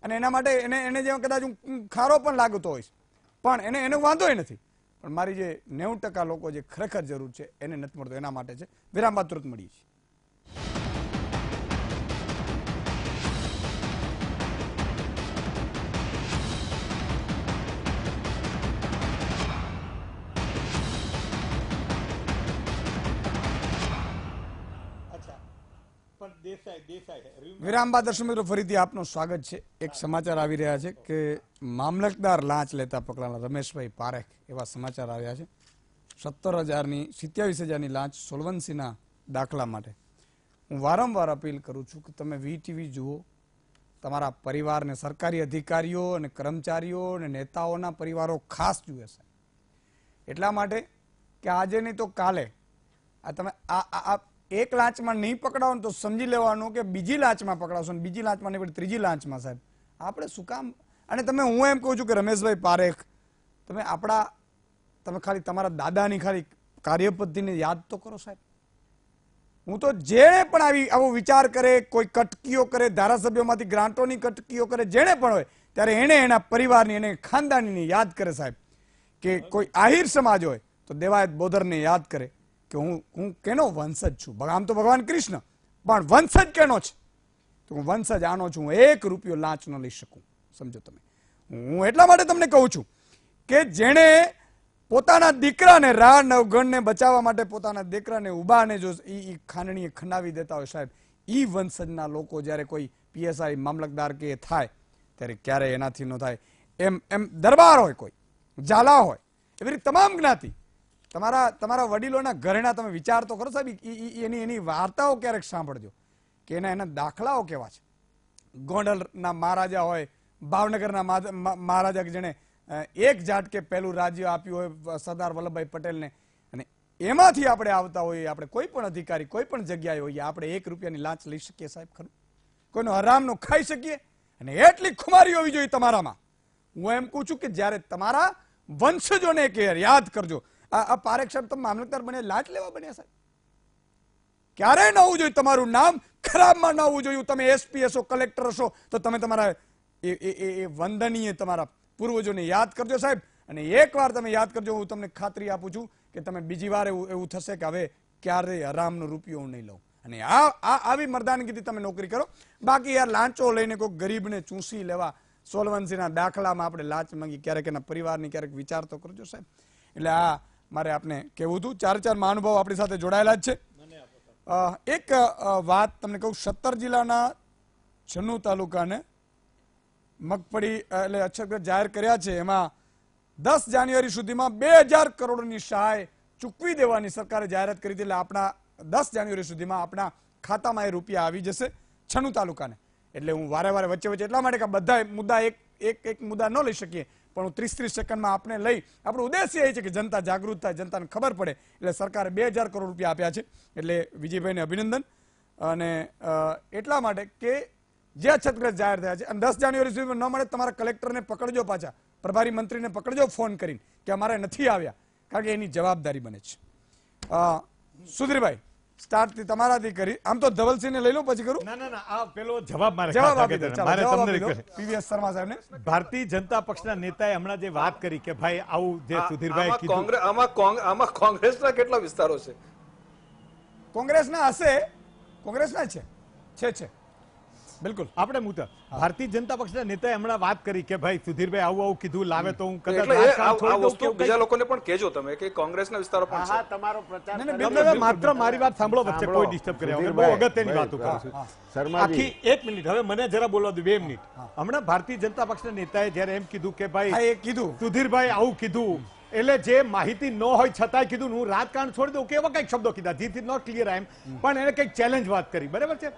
અને એના માટે એને જે કદાચ હું ખારો પણ લાગતો હોઈશ પણ એને વાંધો નથી, પણ મારી જે 90% લોકો જે ખરેખર જરૂર છે એને નથી મળતો, એના માટે છે. વિરામ બાદ તુરંત મળીએ છીએ. વિરામ બાદ દર્શક મિત્રો ફરીથી આપનું સ્વાગત છે. એક સમાચાર આવી રહ્યા છે કે મામલતદાર લાંચ લેતા પકડાયેલા રમેશભાઈ પારેખ, એવા સમાચાર આવ્યા છે. 27,000ની લાંચ સોલવન્સીના દાખલા માટે. હું વારંવાર અપીલ કરું છું કે તમે વીટીવી જુઓ, તમારા પરિવારને, સરકારી અધિકારીઓ અને કર્મચારીઓ અને નેતાઓના પરિવારો ખાસ જુએ છે, એટલા માટે કે આજે નહીં તો કાલે આ તમે આ એક લાંચમાં નહીં પકડાવો ને તો સમજી લેવાનું કે બીજી લાંચમાં પકડાશો, ને બીજી લાંચમાં નહીં પણ ત્રીજી લાંચમાં. સાહેબ આપણે શું કામ? અને હું એમ કહું છું કે રમેશભાઈ પારેખ, તમે ખાલી તમારા દાદાની ખાલી કાર્યપદ્ધતિને યાદ તો કરો સાહેબ. હું તો જેણે પણ આવો વિચાર કરે, કોઈ કટકીઓ કરે, ધારાસભ્યોમાંથી ગ્રાન્ટોની કટકીઓ કરે, જેણે પણ હોય ત્યારે એને એના પરિવારની, એને ખાનદાનીને યાદ કરે સાહેબ. કે કોઈ આહિર સમાજ હોય તો દેવાયત બોદરને યાદ કરે કે હું કેનો વંશજ છું. આમ તો ભગવાન કૃષ્ણ, પણ વંશજ કેનો છે? તો હું વંશજ આનો છું. હું 1 રૂપિયો લાંચ ન લઈ શકું. સમજો તમે? હું એટલા માટે તમને કહું છું કે જેણે પોતાના દીકરાને, રા નવગણને બચાવવા માટે પોતાના દીકરાને ઉભાને જો ઈ ખાંડણીએ ખંડાવી દેતા હોય સાહેબ, ઈ વંશજના લોકો જ્યારે કોઈ પીએસઆઈ, મામલતદાર કે થાય ત્યારે ક્યારે એનાથી ન થાય. એમ દરબાર હોય, કોઈ ઝાલા હોય, એવી રીતે તમામ જ્ઞાતિ, તમારા વડીલોના ઘરેણા તમે વિચાર તો કરો સાહેબ. એની વાર્તાઓ ક્યારેક સાંભળજો કે એના દાખલાઓ કેવા છે. ગોંડલના મહારાજા હોય, ભાવનગરના મહારાજા જેને એક ઝાટકે પહેલું રાજ્ય આપ્યું હોય સરદાર વલ્લભભાઈ પટેલને, અને એમાંથી આપણે આવતા હોઈએ. આપણે કોઈ પણ અધિકારી, કોઈ પણ જગ્યાએ હોઈએ, આપણે 1 રૂપિયાની લાંચ લઈ શકીએ સાહેબ? ખરું? કોઈનો હરામનો ખાઈ શકીએ? અને એટલી ખુમારી હોવી જોઈએ તમારામાં. હું એમ કહું છું કે જ્યારે તમારા વંશજોને કે યાદ કરજો. આ પારેખ સાહેબ તમે મામલતદાર બન્યા, લાંચ લેવા બન્યા સાહેબ? ક્યારેય ન હોવું જોઈએ તમારું નામ ખરાબમાં ન હોવું જોઈએ. તમે એસપી હશો, કલેક્ટર હશો તો તમે તમારા એ વંદનીય તમારા પૂર્વજોને યાદ કરજો સાહેબ. અને એકવાર તમે યાદ કરજો, હું તમને ખાતરી આપું છું કે તમે બીજી વાર એવું થશે કે હવે ક્યારેય હરામનો રૂપિયો હું નહીં લઉં. અને આવી મર્દાનગીથી તમે નોકરી કરો. બાકી યાર લાંચો લઈને કોઈ ગરીબને ચૂસી લેવા, સોલવન્સીના દાખલામાં આપણે લાંચ માંગી, ક્યારેક એના પરિવારની ક્યારેક વિચાર તો કરજો સાહેબ. એટલે આ મારે આપને કહેવું હતું. 4 મહાનુભાવો આપણી સાથે જોડાયેલા જ છે. એક વાત તમને કહું, 17 જિલ્લાના 96 તાલુકાને મગફળી એટલે અછતગ્રસ્ત જાહેર કર્યા છે. એમાં 10 જાન્યુઆરી સુધીમાં 2000 કરોડની સહાય ચૂકવી દેવાની સરકારે જાહેરાત કરી હતી. એટલે આપણા 10 જાન્યુઆરી સુધીમાં આપણા ખાતામાં એ રૂપિયા આવી જશે 96 તાલુકાને. એટલે હું વારે વચ્ચે એટલા માટે કે બધા મુદ્દા એક મુદ્દા ન લઈ શકીએ, પણ હું 30 સેકન્ડમાં આપણે લઈ, આપણો ઉદ્દેશ્ય એ છે કે જનતા જાગૃત થાય, જનતાને ખબર પડે. એટલે સરકારે 2000 કરોડ રૂપિયા આપ્યા છે. એટલે વિજયભાઈને અભિનંદન. અને એટલા માટે કે જે અછતગ્રસ્ત જાહેર થયા છે, અને 10 જાન્યુઆરી સુધીમાં ન મળે તમારા કલેક્ટરને પકડજો, પાછા પ્રભારી મંત્રીને પકડજો ફોન કરીને કે અમારે નથી આવ્યા, કારણ કે એની જવાબદારી બને છે. સુધીરભાઈ, સ્ટાર્ટ તમારાથી કરી. આમ તો ધવલસિંહને લઈ લો પછી કરું. ના આ પેલો જવાબ આપી દો પીવીએસ શર્મા સાહેબને. ભારતીય જનતા પક્ષના નેતાએ હમણાં જે વાત કરી કે ભાઈ આવું જે સુધીરભાઈ કીધું, આમાં કોંગ્રેસના કેટલા વિસ્તારો છે? કોંગ્રેસના હશે, કોંગ્રેસના છે બિલકુલ. આપણે મુદ્દા ભારતીય જનતા પક્ષના નેતાએ હમણાં વાત કરી કે ભાઈ સુધીરભાઈ આવું કીધું, લાવે તો હું કદાચ બીજા લોકોને પણ કહેજો તમે કે કોંગ્રેસના વિસ્તારો પણ છે. તમારો પ્રચાર માત્ર મારી વાત સાંભળો, વચ્ચે કોઈ ડિસ્ટર્બ કર્યા વગર. બહુ અગત્યની વાતો કરું છું. આખી 1 મિનિટ હવે મને જરા બોલવા દો, 2 મિનિટ. હમણાં ભારતીય જનતા પક્ષના નેતાએ જયારે એમ કીધું કે ભાઈ કીધું સુધીરભાઈ આવું કીધું, એટલે જે માહિતી ન હોય છતાંય કીધું, હું રાજકારણ છોડી દઉં કેવા કઈક શબ્દો કીધા, જીત નોટ ક્લિયર આઈ એમ, પણ એને કઈક ચેલેન્જ વાત કરી, બરાબર છે.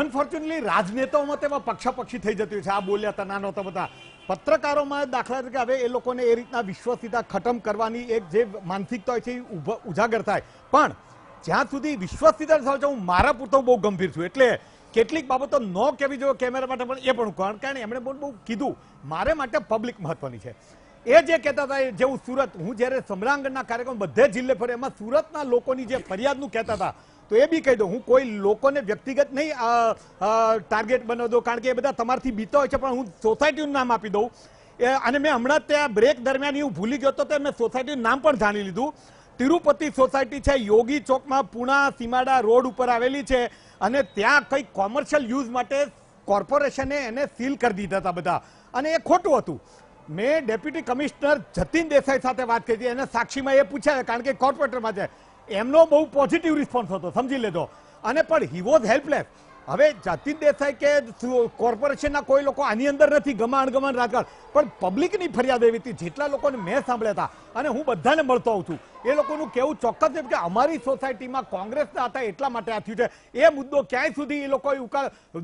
અનફોર્ચ્યુનેટલી રાજનેતાઓમાં તેમાં પક્ષાપક્ષી થઈ જતી હોય છે. આ બોલ્યા હતા, નાનો હતા બધા. પત્રકારોમાં દાખલા તરીકે હવે એ લોકોને એ રીતના વિશ્વસિતા ખતમ કરવાની એક જે માનસિકતા હોય છે એ ઉજાગર થાય. પણ જ્યાં સુધી વિશ્વસિતા થાય છે, હું મારા પૂરતો બહુ ગંભીર છું. એટલે કેટલીક બાબતો ન કહેવી જોઈએ કેમેરા માટે, પણ એ પણ કારણ કે એમણે બહુ કીધું. મારે માટે પબ્લિક મહત્વની છે. એ જે કહેતા હતા એ જેવું સુરત, હું જ્યારે સમરાંગણના કાર્યક્રમ બધે જિલ્લે ફરે એમાં સુરતના લોકોની જે ફરિયાદનું કહેતા હતા, તો એ બી કહી દઉં, હું કોઈ લોકોને વ્યક્તિગત નહીં ટાર્ગેટ બનાવી દઉં, કારણ કે એ બધા તમારથી બીતા હોય છે, પણ હું સોસાયટીનું નામ આપી દઉં. અને મેં હમણાં જ ત્યાં બ્રેક દરમિયાન હું ભૂલી ગયો હતો, મેં સોસાયટીનું નામ પણ જાણી લીધું. તિરુપતિ સોસાયટી છે, યોગી ચોકમાં પુણા સીમાડા રોડ ઉપર આવેલી છે, અને ત્યાં કંઈક કોમર્શિયલ યુઝ માટે કોર્પોરેશને એને સીલ કરી દીધા હતા બધા, અને એ ખોટું હતું. મેં ડેપ્યુટી કમિશનર જતીન દેસાઈ સાથે વાત કરી, એને સાક્ષીમાં એ પૂછ્યા, કારણ કે કોર્પોરેટરમાં છે, એમનો બહુ પોઝિટિવ રિસ્પોન્સ હતો, સમજી લેજો. અને પણ હી વોઝ હેલ્પલેસ. હવે જતીન દેસાઈ કે કોર્પોરેશનના કોઈ લોકો આની અંદર નથી, ગમાણ રાજકારણ, પણ પબ્લિકની ફરિયાદ એવી હતી, જેટલા લોકોને મેં સાંભળ્યા હતા, અને હું બધાને મળતો આવું છું, એ લોકોનું કેવું ચોક્કસ છે કે અમારી સોસાયટીમાં કોંગ્રેસના હતા એટલા માટે આ થયું છે. એ મુદ્દો ક્યાંય સુધી એ લોકો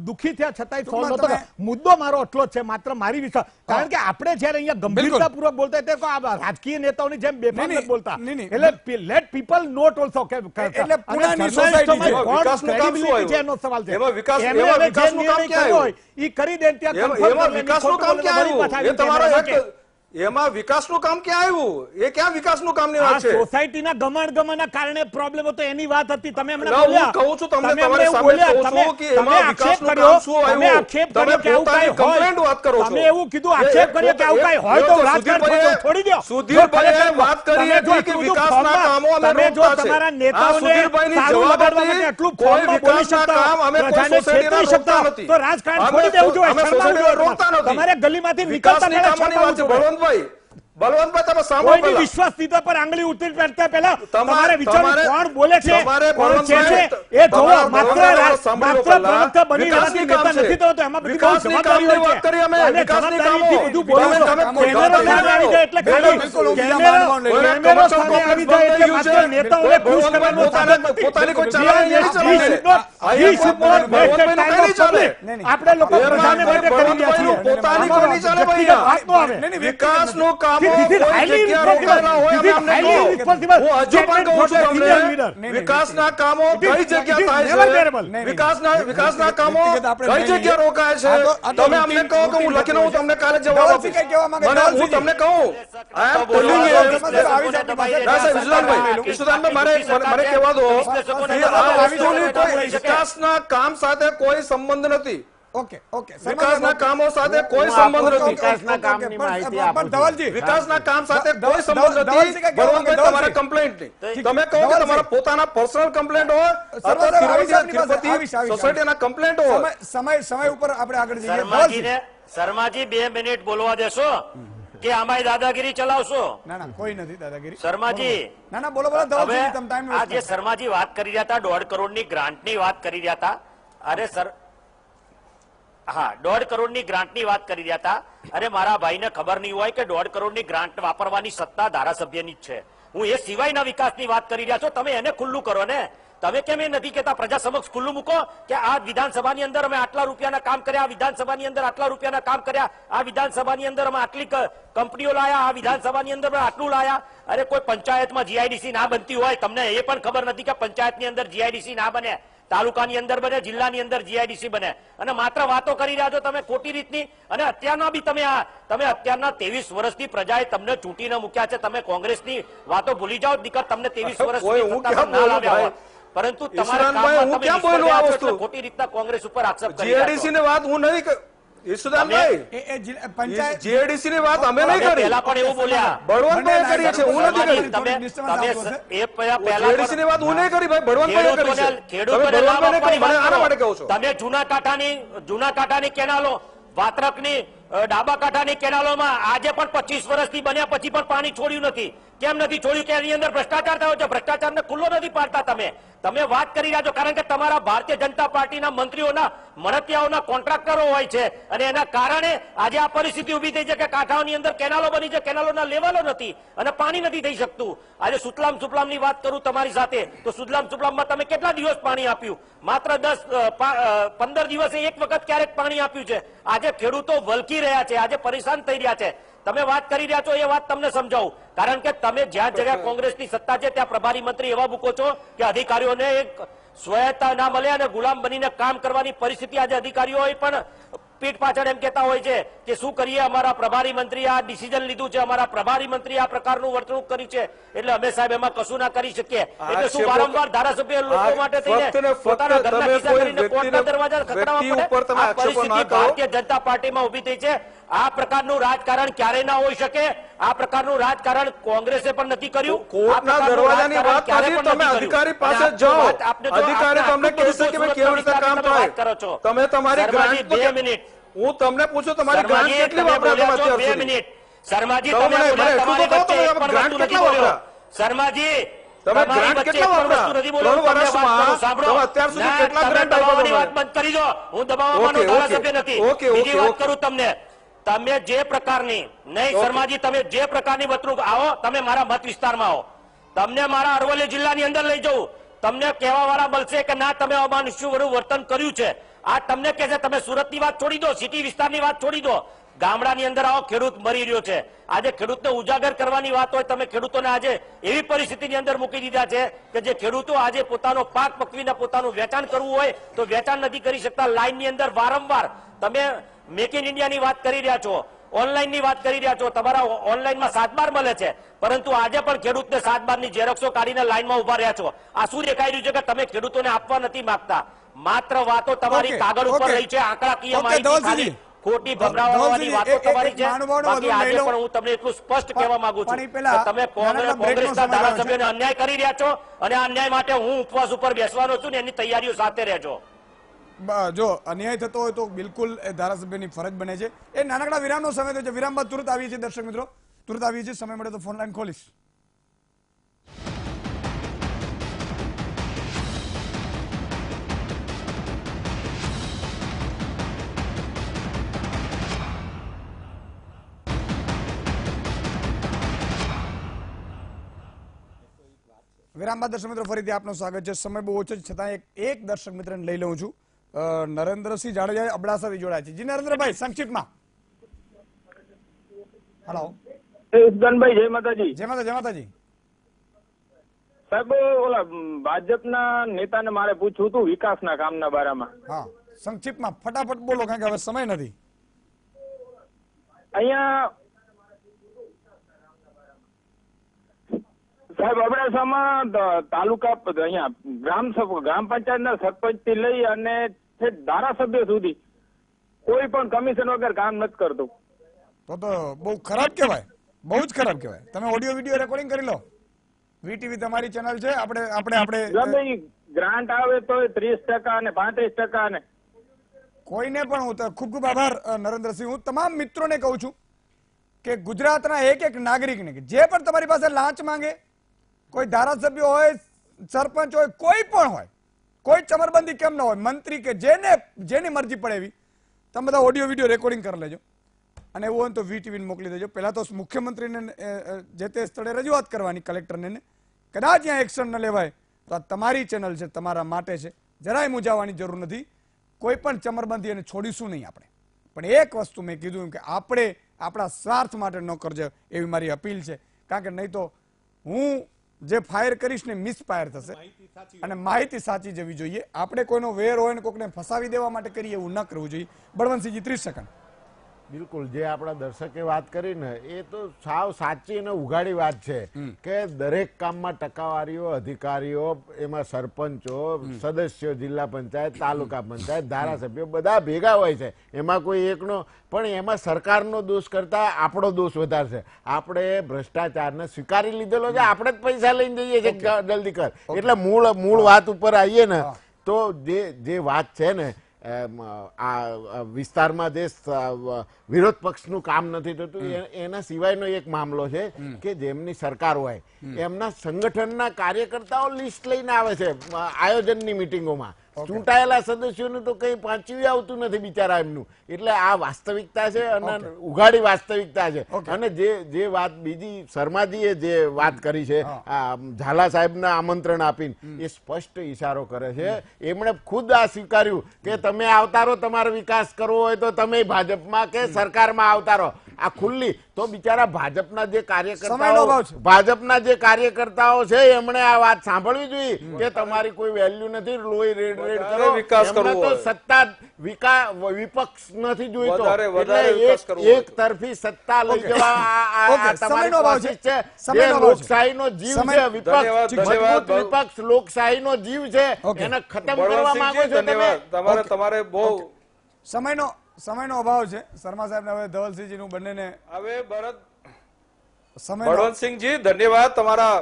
દુઃખી થયા છતાંય સોલ્વ નતો. મુદ્દો મારો એટલો જ છે, માત્ર મારી વિશ્વાસ, કારણ કે આપણે જયારે અહીંયા ગંભીરતાપૂર્વક બોલતા તે રાજકીય નેતાઓની જેમ બેફામ નથી બોલતા. એટલે લેટ પીપલ નોટ ઓલસો કે એટલે પુણાની સોસાયટી છે એનો સવાલ છે. વિકાસનું કામ ક્યાં આવ્યું? ઈ કરી દે ત્યાં એમાં વિકાસનું કામ ક્યાં આવ્યું? એ તમારા એમાં વિકાસનું કામ ક્યાં આવ્યું? એ ક્યાં વિકાસનું કામની વાત છે? સોસાયટીના ગમણના કારણે પ્રોબ્લેમ હતો એની વાત હતી. તમે હમણાં હું બોલ્યા, કહું છું તમને, તમે તમારી સામે કહું છું કે એમાં વિકાસનું કામ શું આવ્યું? તમે આક્ષેપ કર્યો કે આવું કાંઈ કમ્પ્લેન્ટ વાત કરો છો. તમે એવું કીધું, આક્ષેપ કર્યો કે આવું કાંઈ હોય તો રાજકારણ છોડી દો. સુધીરભાઈએ વાત કરી હતી કે વિકાસના કામો અમે રોકતા છે. તમારા નેતાઓને સુધીરભાઈની સારું લગાડવા જવાબ માટે આટલું કોઈ ફોર્મમાં બોલી વિકાસના શકતા કામ અમે કોઈ પ્રજાને સોસાયટીના છેતરી શકતા રોકતા નથી. તો રાજકારણ છોડી દેવું જોઈએ. અમે શરમાવું સોસાયટીના જોઈએ. રોકતા નથી. તમારે ગલીમાંથી નીકળતા વિકાસની પહેલા કામોની વાત છે. શરમાવું જોઈએ. બળવંતભાઈ તમે સાંભળો કોઈની પહેલા. વિશ્વાસ લીધા પર આંગળી ઉતરી પડતા પહેલા તમારે તમારે વિચારવું કોણ બોલે છે, તમારે કોણ છે બળવંતભાઈ, એ જોવો. તમારા માત્ર બળવંતભાઈ સાંભળો પ્રવક્તા બની વિકાસની રહેવાથી કામ નેતા છે. નથી થતો. એમાં બધી બહુ વિકાસની જવાબદારી કામની હોય વાત કરી અમે. છે. અને વિકાસની જવાબદારીથી કામો. બધું બોલવું. તમે કેમેરો સામે આવી જાય એટલે ખાલી કેમેરો સામે આવી જાય એટલે માત્ર નેતાઓને ખુશ કરવાનું સાધન નથી. પોતાની કોઈ ચલાવી નથી ચલાવી. He should not waste the time of public. આપણે લોકો પ્રજાને માટે કરી રહ્યા છીએ. પોતાની કોઈ નહીં ચાલે ભાઈ. વાત ન આવે. વિકાસનું કામો This is કોઈ highly જગ્યા રોકેલા હોય This is અમે અમને highly કહો. responsible હું હજુ પણ કહું છું Indian leader. તમને વિકાસના કામો કઈ જગ્યા never થાય bearable. છે? વિકાસના કામો આપણે કઈ નહીં જગ્યા રોકાય છે? આ તો તમે અમને કહો કે હું લખીને હું તમને કાલે જવાબ ધવલસિંહ આપીશ. કઈ કહેવા માંગે? મને હું ધવલસિંહ. તમને કહું I am telling you. ના સાહેબ, વિજયલાલભાઈ, વિષ્ણુદાનભાઈ, મને કહેવા દો કે આ વસ્તુની કોઈ વિકાસના કામ સાથે કોઈ સંબંધ નથી. ઓકે વિકાસના કામો સાથે કોઈ સંબંધ નથી. વિકાસના કામની માહિતી આપું છું. ધવલજી વિકાસના કામ સાથે કોઈ સંબંધ ધવલસિંહ નથી. કઈ કહેવા માંગે? બળવંતભાઈ, તમારા ધવલસિંહ. કમ્પ્લેન્ટ નહીં. ઠીક. તમે કહો કે ધવલસિંહ. તમારા પોતાના પર્સનલ કમ્પ્લેન્ટ હોય અથવા તિરુપતિ સોસાયટીના કમ્પ્લેન્ટ હોય. સમય ઉપર આપણે આગળ જઈએ. શર્માજીને શર્માજી 2 મિનિટ બોલવા દેશો કે આમાંય દાદાગીરી ચલાવશો? ના કોઈ નથી દાદાગીરી. શર્માજી ના બોલો હવે ધવલસિંહ, તમે ટાઈમ આ જે શર્માજી વાત કરી રહ્યા હતા 1.5 કરોડની ગ્રાન્ટની વાત કરી રહ્યા હતા. અરે સર, હા, 1.5 કરોડની ગ્રાન્ટની વાત કરી રહ્યા હતા. અરે મારા ભાઈને ખબર નહીં હોય કે 1.5 કરોડની ગ્રાન્ટ વાપરવાની સત્તા ધારાસભ્યની જ છે. હું એ સિવાયના વિકાસની વાત કરી રહ્યા છો, તમે એને ખુલ્લું કરો ને. તમે કેમ એ નથી કહેતા પ્રજા સમક્ષ ખુલ્લું મૂકો કે આ વિધાનસભાની અંદર અમે આટલા રૂપિયાના કામ કર્યા, આ વિધાનસભાની અંદર આટલા રૂપિયાના કામ કર્યા, આ વિધાનસભાની અંદર અમે આટલી કંપનીઓ લાયા, આ વિધાનસભાની અંદર અમે આટલું લાયા. અરે કોઈ પંચાયતમાં જીઆઈડીસી ના બનતી હોય, તમને એ પણ ખબર નથી કે પંચાયતની અંદર જીઆઈડીસી ના બને, તાલુકાની અંદર બને, જિલ્લાની અંદર જીઆઈડીસી બને, અને માત્ર વાતો કરી રહ્યા છો તમે ખોટી રીતની. અને અત્યારના બી તમે અત્યારના 23 વર્ષથી પ્રજાએ તમને ચૂંટીને મૂક્યા છે. તમે કોંગ્રેસની વાતો ભૂલી જાઓ દીકર, તમને 23 વર્ષથી સત્તા પર ના લાવ્યા હોય, પરંતુ તમારા કામમાં તમે નિષ્ફળ ગયા છો એટલે ખોટી રીતના કોંગ્રેસ ઉપર આક્ષેપ કરી રહ્યા જીઆઈડીસી છો. ની વાત હું નહીં ઈશુદાનભાઈ, પંચાયત જીઆઈડીસી ની વાત અમે નહીં કરી. પહેલા પણ એવું બોલ્યા. બળવંતભાઈ કરીએ છે, હું નથી કરી. જીઆઈડીસી ની વાત હું નહીં કરી ભાઈ, બળવંતભાઈ કરી છે. ખેડૂતોને લાભ આપવાની મને આના માટે વાત કહો કરો. છો. તમે જૂના કાંઠાની કેનાલો, વાત્રકની ડાબા કાંઠાની કેનાલોમાં આજે પણ 25 વર્ષથી બન્યા પછી પણ પાણી છોડ્યું નથી. કેમ નથી છોડ્યું? કે એની અંદર ભ્રષ્ટાચાર થયો છે. ભ્રષ્ટાચારને ખુલ્લો નથી પાડતા. તમે વાત કરી રહ્યા છો કારણ કે તમારા ભારતીય જનતા પાર્ટીના મંત્રીઓના મળતિયાઓના કોન્ટ્રાક્ટરો હોય છે, અને એના કારણે આજે આ પરિસ્થિતિ ઉભી થઈ છે કે કાંઠાઓની અંદર કેનાલો બની છે, કેનાલોના લેવલો નથી અને પાણી નથી થઈ શકતું. આજે સુતલામ સુફલામની વાત કરું તમારી સાથે, તો સુતલામ સુફલામમાં તમે કેટલા દિવસ પાણી આપ્યું? માત્ર 10-15 દિવસે એક વખત ક્યારેક પાણી આપ્યું છે. આજે ખેડૂતો વલકી રહ્યા છે, આજે પરેશાન થઈ રહ્યા છે. તમે વાત કરી રહ્યા છો એ વાત તમને સમજાવું, કારણ કે તમે જ્યાં જગ્યા કોંગ્રેસની સત્તા છે ત્યાં પ્રભારી મંત્રી એવા મૂકો છો કે અધિકારીઓને એક સ્વાયત્તા ના મળે અને ગુલામ બનીને કામ કરવાની પરિસ્થિતિ આજે અધિકારીઓ પણ પીઠ પાછળ એમ કહેતા હોય છે કે શું કરીએ, અમારા પ્રભારી મંત્રી આ ડિસિઝન લીધું છે, અમારા પ્રભારી મંત્રી આ પ્રકારનું વર્તણૂક કર્યું છે, એટલે અમે સાહેબ એમાં કશું ના કરી શકીએ. એટલે શું વારંવાર ધારાસભ્ય લોકો માટે થઈને પોતાના ઘરના ખિસ્સા કરીને કોર્ટના દરવાજા ખખડાવવા પડે? આ પરિસ્થિતિ ભારતીય જનતા પાર્ટીમાં ઉભી થઈ છે. આ પ્રકારનું રાજકારણ ક્યારેય ના હોઈ શકે. આ પ્રકારનું રાજકારણ કોંગ્રેસે પણ નથી કર્યું. કોર્ટના દરવાજાની વાત નથી, તમે અધિકારી પાસે જાઓ, અધિકારી તમને કહેશે કે કેવી રીતે કામ થાય. તમે તમારી ગ્રાન્ટ 2 મિનિટ હું તમને પૂછું, તમારી ગ્રાન્ટ કેટલી વાપર્યા તમે અત્યાર 2 સુધી? મિનિટ શર્માજી, તમે તમારી વચ્ચે એક પણ વસ્તુ નથી બોલ્યો. શર્માજી, તમે ગ્રાન્ટ કેટલા વાપર્યા? 3 વર્ષમાં તમે અત્યાર સુધી કેટલા ગ્રાન્ટ આપ્યા? દબાવવાની વાત બંધ કરી દો. હું દબાવવાનો ધારાસભ્ય નથી. બીજી વાત કરું તમને, તમે જે પ્રકારની નહીં શર્માજી, તમે જે પ્રકારની વર્તણૂક આવો, તમે મારા મત વિસ્તારમાં આવો, તમને મારા અરવલ્લી જિલ્લાની અંદર લઈ જવું, તમને કહેવા વાળા મળશે કે ના તમે અમાનુષ્યવાળું વર્તન કર્યું છે. આ તમને કહે છે તમે સુરતની વાત છોડી દો, સિટી વિસ્તારની વાત છોડી દો, ગામડાની અંદર આવો, ખેડૂત મરી રહ્યો છે. આજે ખેડૂતને ઉજાગર કરવાની વાત હોય, તમે ખેડૂતોને આજે એવી પરિસ્થિતિની અંદર મૂકી દીધા છે કે જે ખેડૂતો આજે પોતાનો પાક પકવીને પોતાનું વેચાણ કરવું હોય તો વેચાણ નથી કરી શકતા. લાઈનની અંદર વારંવાર તમે મેક ઇન ઇન્ડિયાની વાત કરી રહ્યા છો, ઓનલાઈનની વાત કરી રહ્યા છો, તમારા ઓનલાઈનમાં 7 બાર મળે છે, પરંતુ આજે પણ ખેડૂતને 7 બારની ઝેરોક્સો કાઢીને લાઈનમાં ઉભા રહ્યા છો. આ શું દેખાઈ રહ્યું છે કે તમે ખેડૂતોને આપવા નથી માંગતા. માત્ર વાતો તમારી કાગળ ઉપર રહી છે, આંકડાકીય માહિતી ખાલી ખોટી ભભરાવવાની વાતો તમારી છે. બાકી આજે પણ હું તમને એટલું સ્પષ્ટ કહેવા માંગુ છું કે તમે કોંગ્રેસના ધારાસભ્યોને અન્યાય કરી રહ્યા છો અને આ અન્યાય માટે હું ઉપવાસ ઉપર બેસવાનો છું ને એની તૈયારીઓ સાથે રહેજો. જો અન્યાય થતો હોય તો બિલકુલ એ ધારાસભ્યની ફરજ બને છે. એ નાનકડા વિરામનો સમય થયો છે. વિરામ બાદ તુરંત આવીએ છીએ દર્શક મિત્રો, તુરંત આવીએ છીએ. સમય મળે તો ફોન લાઈન ખોલીશ. વિરામ બાદ દર્શક મિત્રો ફરીથી આપનું સ્વાગત છે. સમય બહુ ઓછો છે છતાં એક દર્શક મિત્રને લઈ લઉં છું. નરેન્દ્રસિંહ જાડેજા અબડાસાથી જોડાય છે. જી નરેન્દ્રભાઈ, સંક્ષિપ્તમાં. હેલો ઉદગનભાઈ, જય માતાજી. જય માતા, જય માતાજી. સાહેબ, ઓલા ભાજપના નેતાને મારે પૂછવું હતું વિકાસના કામના બારામાં. હા, સંક્ષિપ્તમાં ફટાફટ બોલો, કારણ કે હવે સમય નથી. અહીંયા સાહેબ અબડાસામાં તાલુકા અહીંયા ગ્રામ પંચાયતના સરપંચ થી લઈ અને ધારાસભ્ય સુધી કોઈ પણ કમિશન વગર કામ નથી કરતું. તો બહુ ખરાબ કહેવાય, બહુ જ ખરાબ કહેવાય. તમે ઓડિયો વિડીયો રેકોર્ડિંગ કરી લો. વીટીવી તમારી ચેનલ છે. આપણે ગ્રાન્ટ આવે તો 30% અને 35% ને કોઈને પણ હું ખૂબ ખૂબ આભાર નરેન્દ્રસિંહ. હું તમામ મિત્રોને કહું છું કે ગુજરાતના એક નાગરિકને જે પણ તમારી પાસે લાંચ માંગે, કોઈ ધારાસભ્ય હોય, સરપંચ હોય, કોઈ પણ હોય, કોઈ ચમરબંધી કેમ ન હોય, મંત્રી કે જેની મરજી પડે એવી, તમે બધા ઓડિયો વિડીયો રેકોર્ડિંગ કરી લેજો અને એવું હોય તો વીટીવીને મોકલી દેજો. પહેલા તો મુખ્યમંત્રીને જે તે સ્થળે રજૂઆત કરવાની, કલેક્ટરને. કદાચ ત્યાં એક્શન ન લેવાય તો આ તમારી ચેનલ છે, તમારા માટે છે. જરાય મૂંઝાવાની જરૂર નથી. કોઈ પણ ચમરબંધી એને છોડીશું નહીં આપણે. પણ એક વસ્તુ મેં કીધું કે આપણે આપણા સ્વાર્થ માટે ન કરજો એવી મારી અપીલ છે. કારણ કે નહીં તો હું જે ફાયર કરીશ ને મિસફાયર થશે અને માહિતી સાચી જવી જોઈએ. આપણે કોઈનો વેર હોય ને કોઈને ફસાવી દેવા માટે કરીએ એવું ન કરવું જોઈએ. બળવંતસિંહજી 30 સેકન્ડ. બિલકુલ, જે આપણા દર્શકે વાત કરી ને એ તો સાવ સાચી અને ઉઘાડી વાત છે કે દરેક કામમાં ટકાવારીઓ, અધિકારીઓ, એમાં સરપંચો, સદસ્યો, જિલ્લા પંચાયત, તાલુકા પંચાયત, ધારાસભ્યો બધા ભેગા હોય છે. એમાં કોઈ એકનો પણ એમાં સરકારનો દોષ કરતા આપણો દોષ વધારે છે. આપણે ભ્રષ્ટાચારને સ્વીકારી લીધેલો છે, આપણે જ પૈસા લઈને જઈએ છીએ જલ્દી કર. એટલે મૂળ વાત ઉપર આવીએ ને તો જે વાત છે ને આ વિસ્તારમાં જે વિરોધ પક્ષનું કામ નથી થતું એના સિવાયનો એક મામલો છે કે જેમની સરકાર હોય એમના સંગઠનના કાર્યકર્તાઓ લિસ્ટ લઈને આવે છે આયોજનની મિટિંગોમાં. ચૂંટાયેલા સદસ્યોનું તો કઈ પાંચવી આવતું નથી બિચારા એમનું. એટલે આ વાસ્તવિકતા છે અને ઉઘાડી વાસ્તવિકતા છે. અને જે વાત બીજી શર્માજીએ જે વાત કરી છે ઝાલા સાહેબના આમંત્રણ આપીને, એ સ્પષ્ટ ઈશારો કરે છે. એમણે ખુદ આ સ્વીકાર્યું કે તમે આવતારો, તમારો વિકાસ કરવો હોય તો તમે ભાજપમાં કે સરકારમાં આવતારો. આ ખુલ્લી, તો બિચારા ભાજપના જે સમયનો અભાવ છે. કાર્યકર્તાઓ છે એમણે આ વાત સાંભળવી જોઈએ કે તમારી કોઈ વેલ્યુ નથી, લોહી રેડ કરો. વિકાસ એમને કરવો તો હોય. સત્તા વિપક્ષ નથી જોઈતો, વધારે એટલે વિકાસ કરવો હોય એક તરફી સત્તા લઈ જવા ઓકે, આ તમારી સમયનો અભાવ છે. કોશિશ છે. સમયનો જે અભાવ છે. લોકશાહીનો જીવ છે, ધન્યવાદ, વિપક્ષ ધન્યવાદ. મજબૂત વિપક્ષ લોકશાહીનો જીવ છે, ઓકે. એને ખતમ કરવા માંગો બળવંતસિંહજી, છો તમે. ધન્યવાદ. તમારે બહુ સમયનો અભાવ છે. શર્મા સાહેબ ને હવે ધવલસિંહજીનું બંનેને હવે સમયનો બળવંતસિંહજી, ધન્યવાદ. તમારા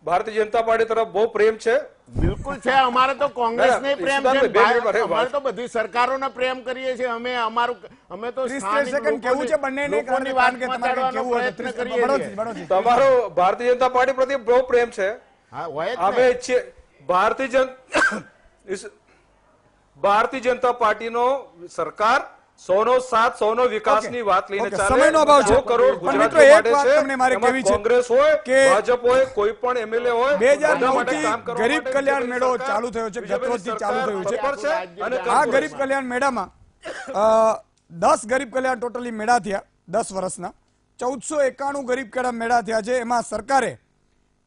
ભારતીય જનતા પાર્ટી તરફ બહુ પ્રેમ છે. બિલકુલ છે, અમારે તો કોંગ્રેસને ના, પ્રેમ ઈશુદાનભાઈ, છે, બે મિનિટ માટે અમારે તો બધી સરકારોને પ્રેમ કરીએ છીએ. અમે તો 30 સ્થાનિક સેકન્ડ કેવું છે બંનેને, લોકોની કારણ વાત કે તમારે પહોંચાડવાનો કેવું હોય તો પ્રયત્ન 30 કરીએ બળવંતજી, છીએ. બળવંતજી. તમારો ભારતીય જનતા પાર્ટી પ્રત્યે બહુ પ્રેમ છે. હા, હોય જ અમે ને. ઈચ્છીએ ભારતીય જનતા પાર્ટીનો સરકાર 100નો સાથ, 100નો વિકાસની વાત લઈને ઓકે, ચાલે. સમયનો અભાવ છે. 100 કરોડ પણ મિત્રો, ગુજરાતીઓ એક વાત માટે તમને મારે છે. કહેવી છે એમાં કોંગ્રેસ હોય કે ભાજપ હોય, કોઈ પણ એમએલએ હોય, બધા 2009 માટે થી કામ કરવા ગરીબ માટે કલ્યાણ બીજેપી મેળો સરકાર- ચાલુ થયો છે, બીજેપીની ગતરોજથી ચાલુ થયું છે. સરકાર તત્પર છે અને આ તત્પર ગરીબ છે. કલ્યાણ મેળામાં 10 ગરીબ કલ્યાણ ટોટલી મેળા થયા 10 વર્ષના. 1491 ગરીબ કલ્યાણ મેળા થયા છે. એમાં સરકારે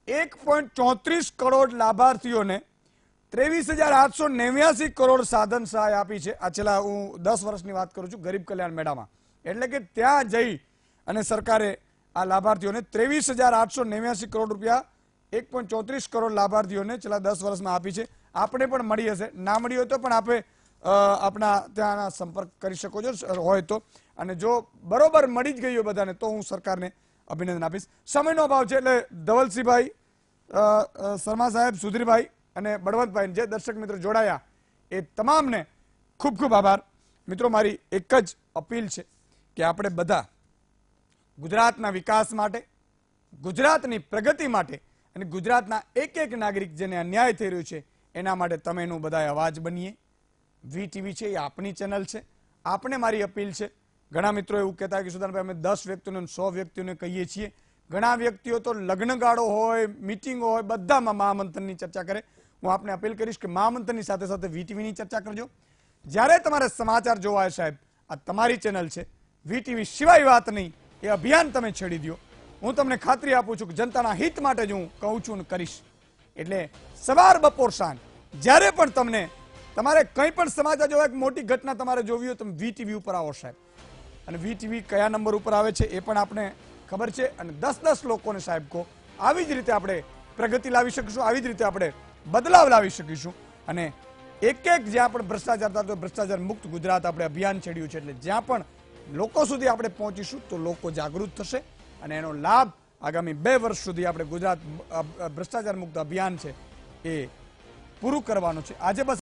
1.34 કરોડ લાભાર્થીઓને 23,889 કરોડ સાધન સહાય આપી છે. આ છેલ્લા હું 10 વર્ષની વાત કરું છું ગરીબ કલ્યાણ મેળામાં. એટલે કે ત્યાં જઈ અને સરકારે આ લાભાર્થીઓને 23,889 કરોડ રૂપિયા 1.34 કરોડ લાભાર્થીઓને છેલ્લા 10 વર્ષમાં આપી છે. આપણે પણ મળી હશે, ના મળી હોય તો પણ આપણે આપણા ત્યાંના સંપર્ક કરી શકો છો હોય તો. અને જો બરોબર મળી જ ગઈ હોય બધાને તો હું સરકારને અભિનંદન આપીશ. સમયનો અભાવ છે એટલે ધવલસિંહભાઈ, શર્મા સાહેબ, સુધીરભાઈ અને બળવંતભાઈ જે દર્શક મિત્રો જોડાયા એ તમામને ખૂબ ખૂબ આભાર. મિત્રો, મારી એક જ અપીલ છે કે આપણે બધા ગુજરાતના વિકાસ માટે, ગુજરાતની પ્રગતિ માટે અને ગુજરાતના એક એક નાગરિક જેને અન્યાય થઈ રહ્યો છે એના માટે તમે એનું બધા અવાજ બનીએ. વીટીવી છે એ આપણી ચેનલ છે. આપણે મારી અપીલ છે. ઘણા મિત્રો એવું કહેતા કે સુદાનભાઈ અમે 10 વ્યક્તિઓને 100 વ્યક્તિઓને કહીએ છીએ. ઘણા વ્યક્તિઓ તો લગ્નગાળો હોય, મિટિંગો હોય, બધામાં મહામંથનની ચર્ચા કરે. હું આપને અપીલ કરીશ કે મહામંથનની સાથે સાથે વીટીવીની ચર્ચા કરજો. જ્યારે તમારે સમાચાર જોવા હોય સાહેબ, આ તમારી ચેનલ છે. વીટીવી સિવાય વાત નહીં, એ અભિયાન તમે છેડી દો. હું તમને ખાતરી આપું છું કે જનતાના હિત માટે જ હું કહું છું અને કરીશ. એટલે સવાર બપોર સાંજ જ્યારે પણ તમને તમારે કંઈ પણ સમાચાર જોવા, એક મોટી ઘટના તમારે જોવી હોય તમે વીટીવી ઉપર આવો સાહેબ. અને વીટીવી કયા નંબર ઉપર આવે છે એ પણ આપણે ખબર છે. અને 10-10 લોકોને સાહેબ કહો. આવી જ રીતે આપણે પ્રગતિ લાવી શકીશું, આવી જ રીતે આપણે બદલાવ લાવી શકીશું. અને એક જ્યાં પણ ભ્રષ્ટાચાર થતો, ભ્રષ્ટાચાર મુક્ત ગુજરાત આપણે અભિયાન છેડ્યું છે. એટલે જ્યાં પણ લોકો સુધી આપણે પહોંચીશું તો લોકો જાગૃત થશે અને એનો લાભ આગામી 2 વર્ષ સુધી આપણે ગુજરાત ભ્રષ્ટાચાર મુક્ત અભિયાન છે એ પૂરું કરવાનું છે. આજે બસ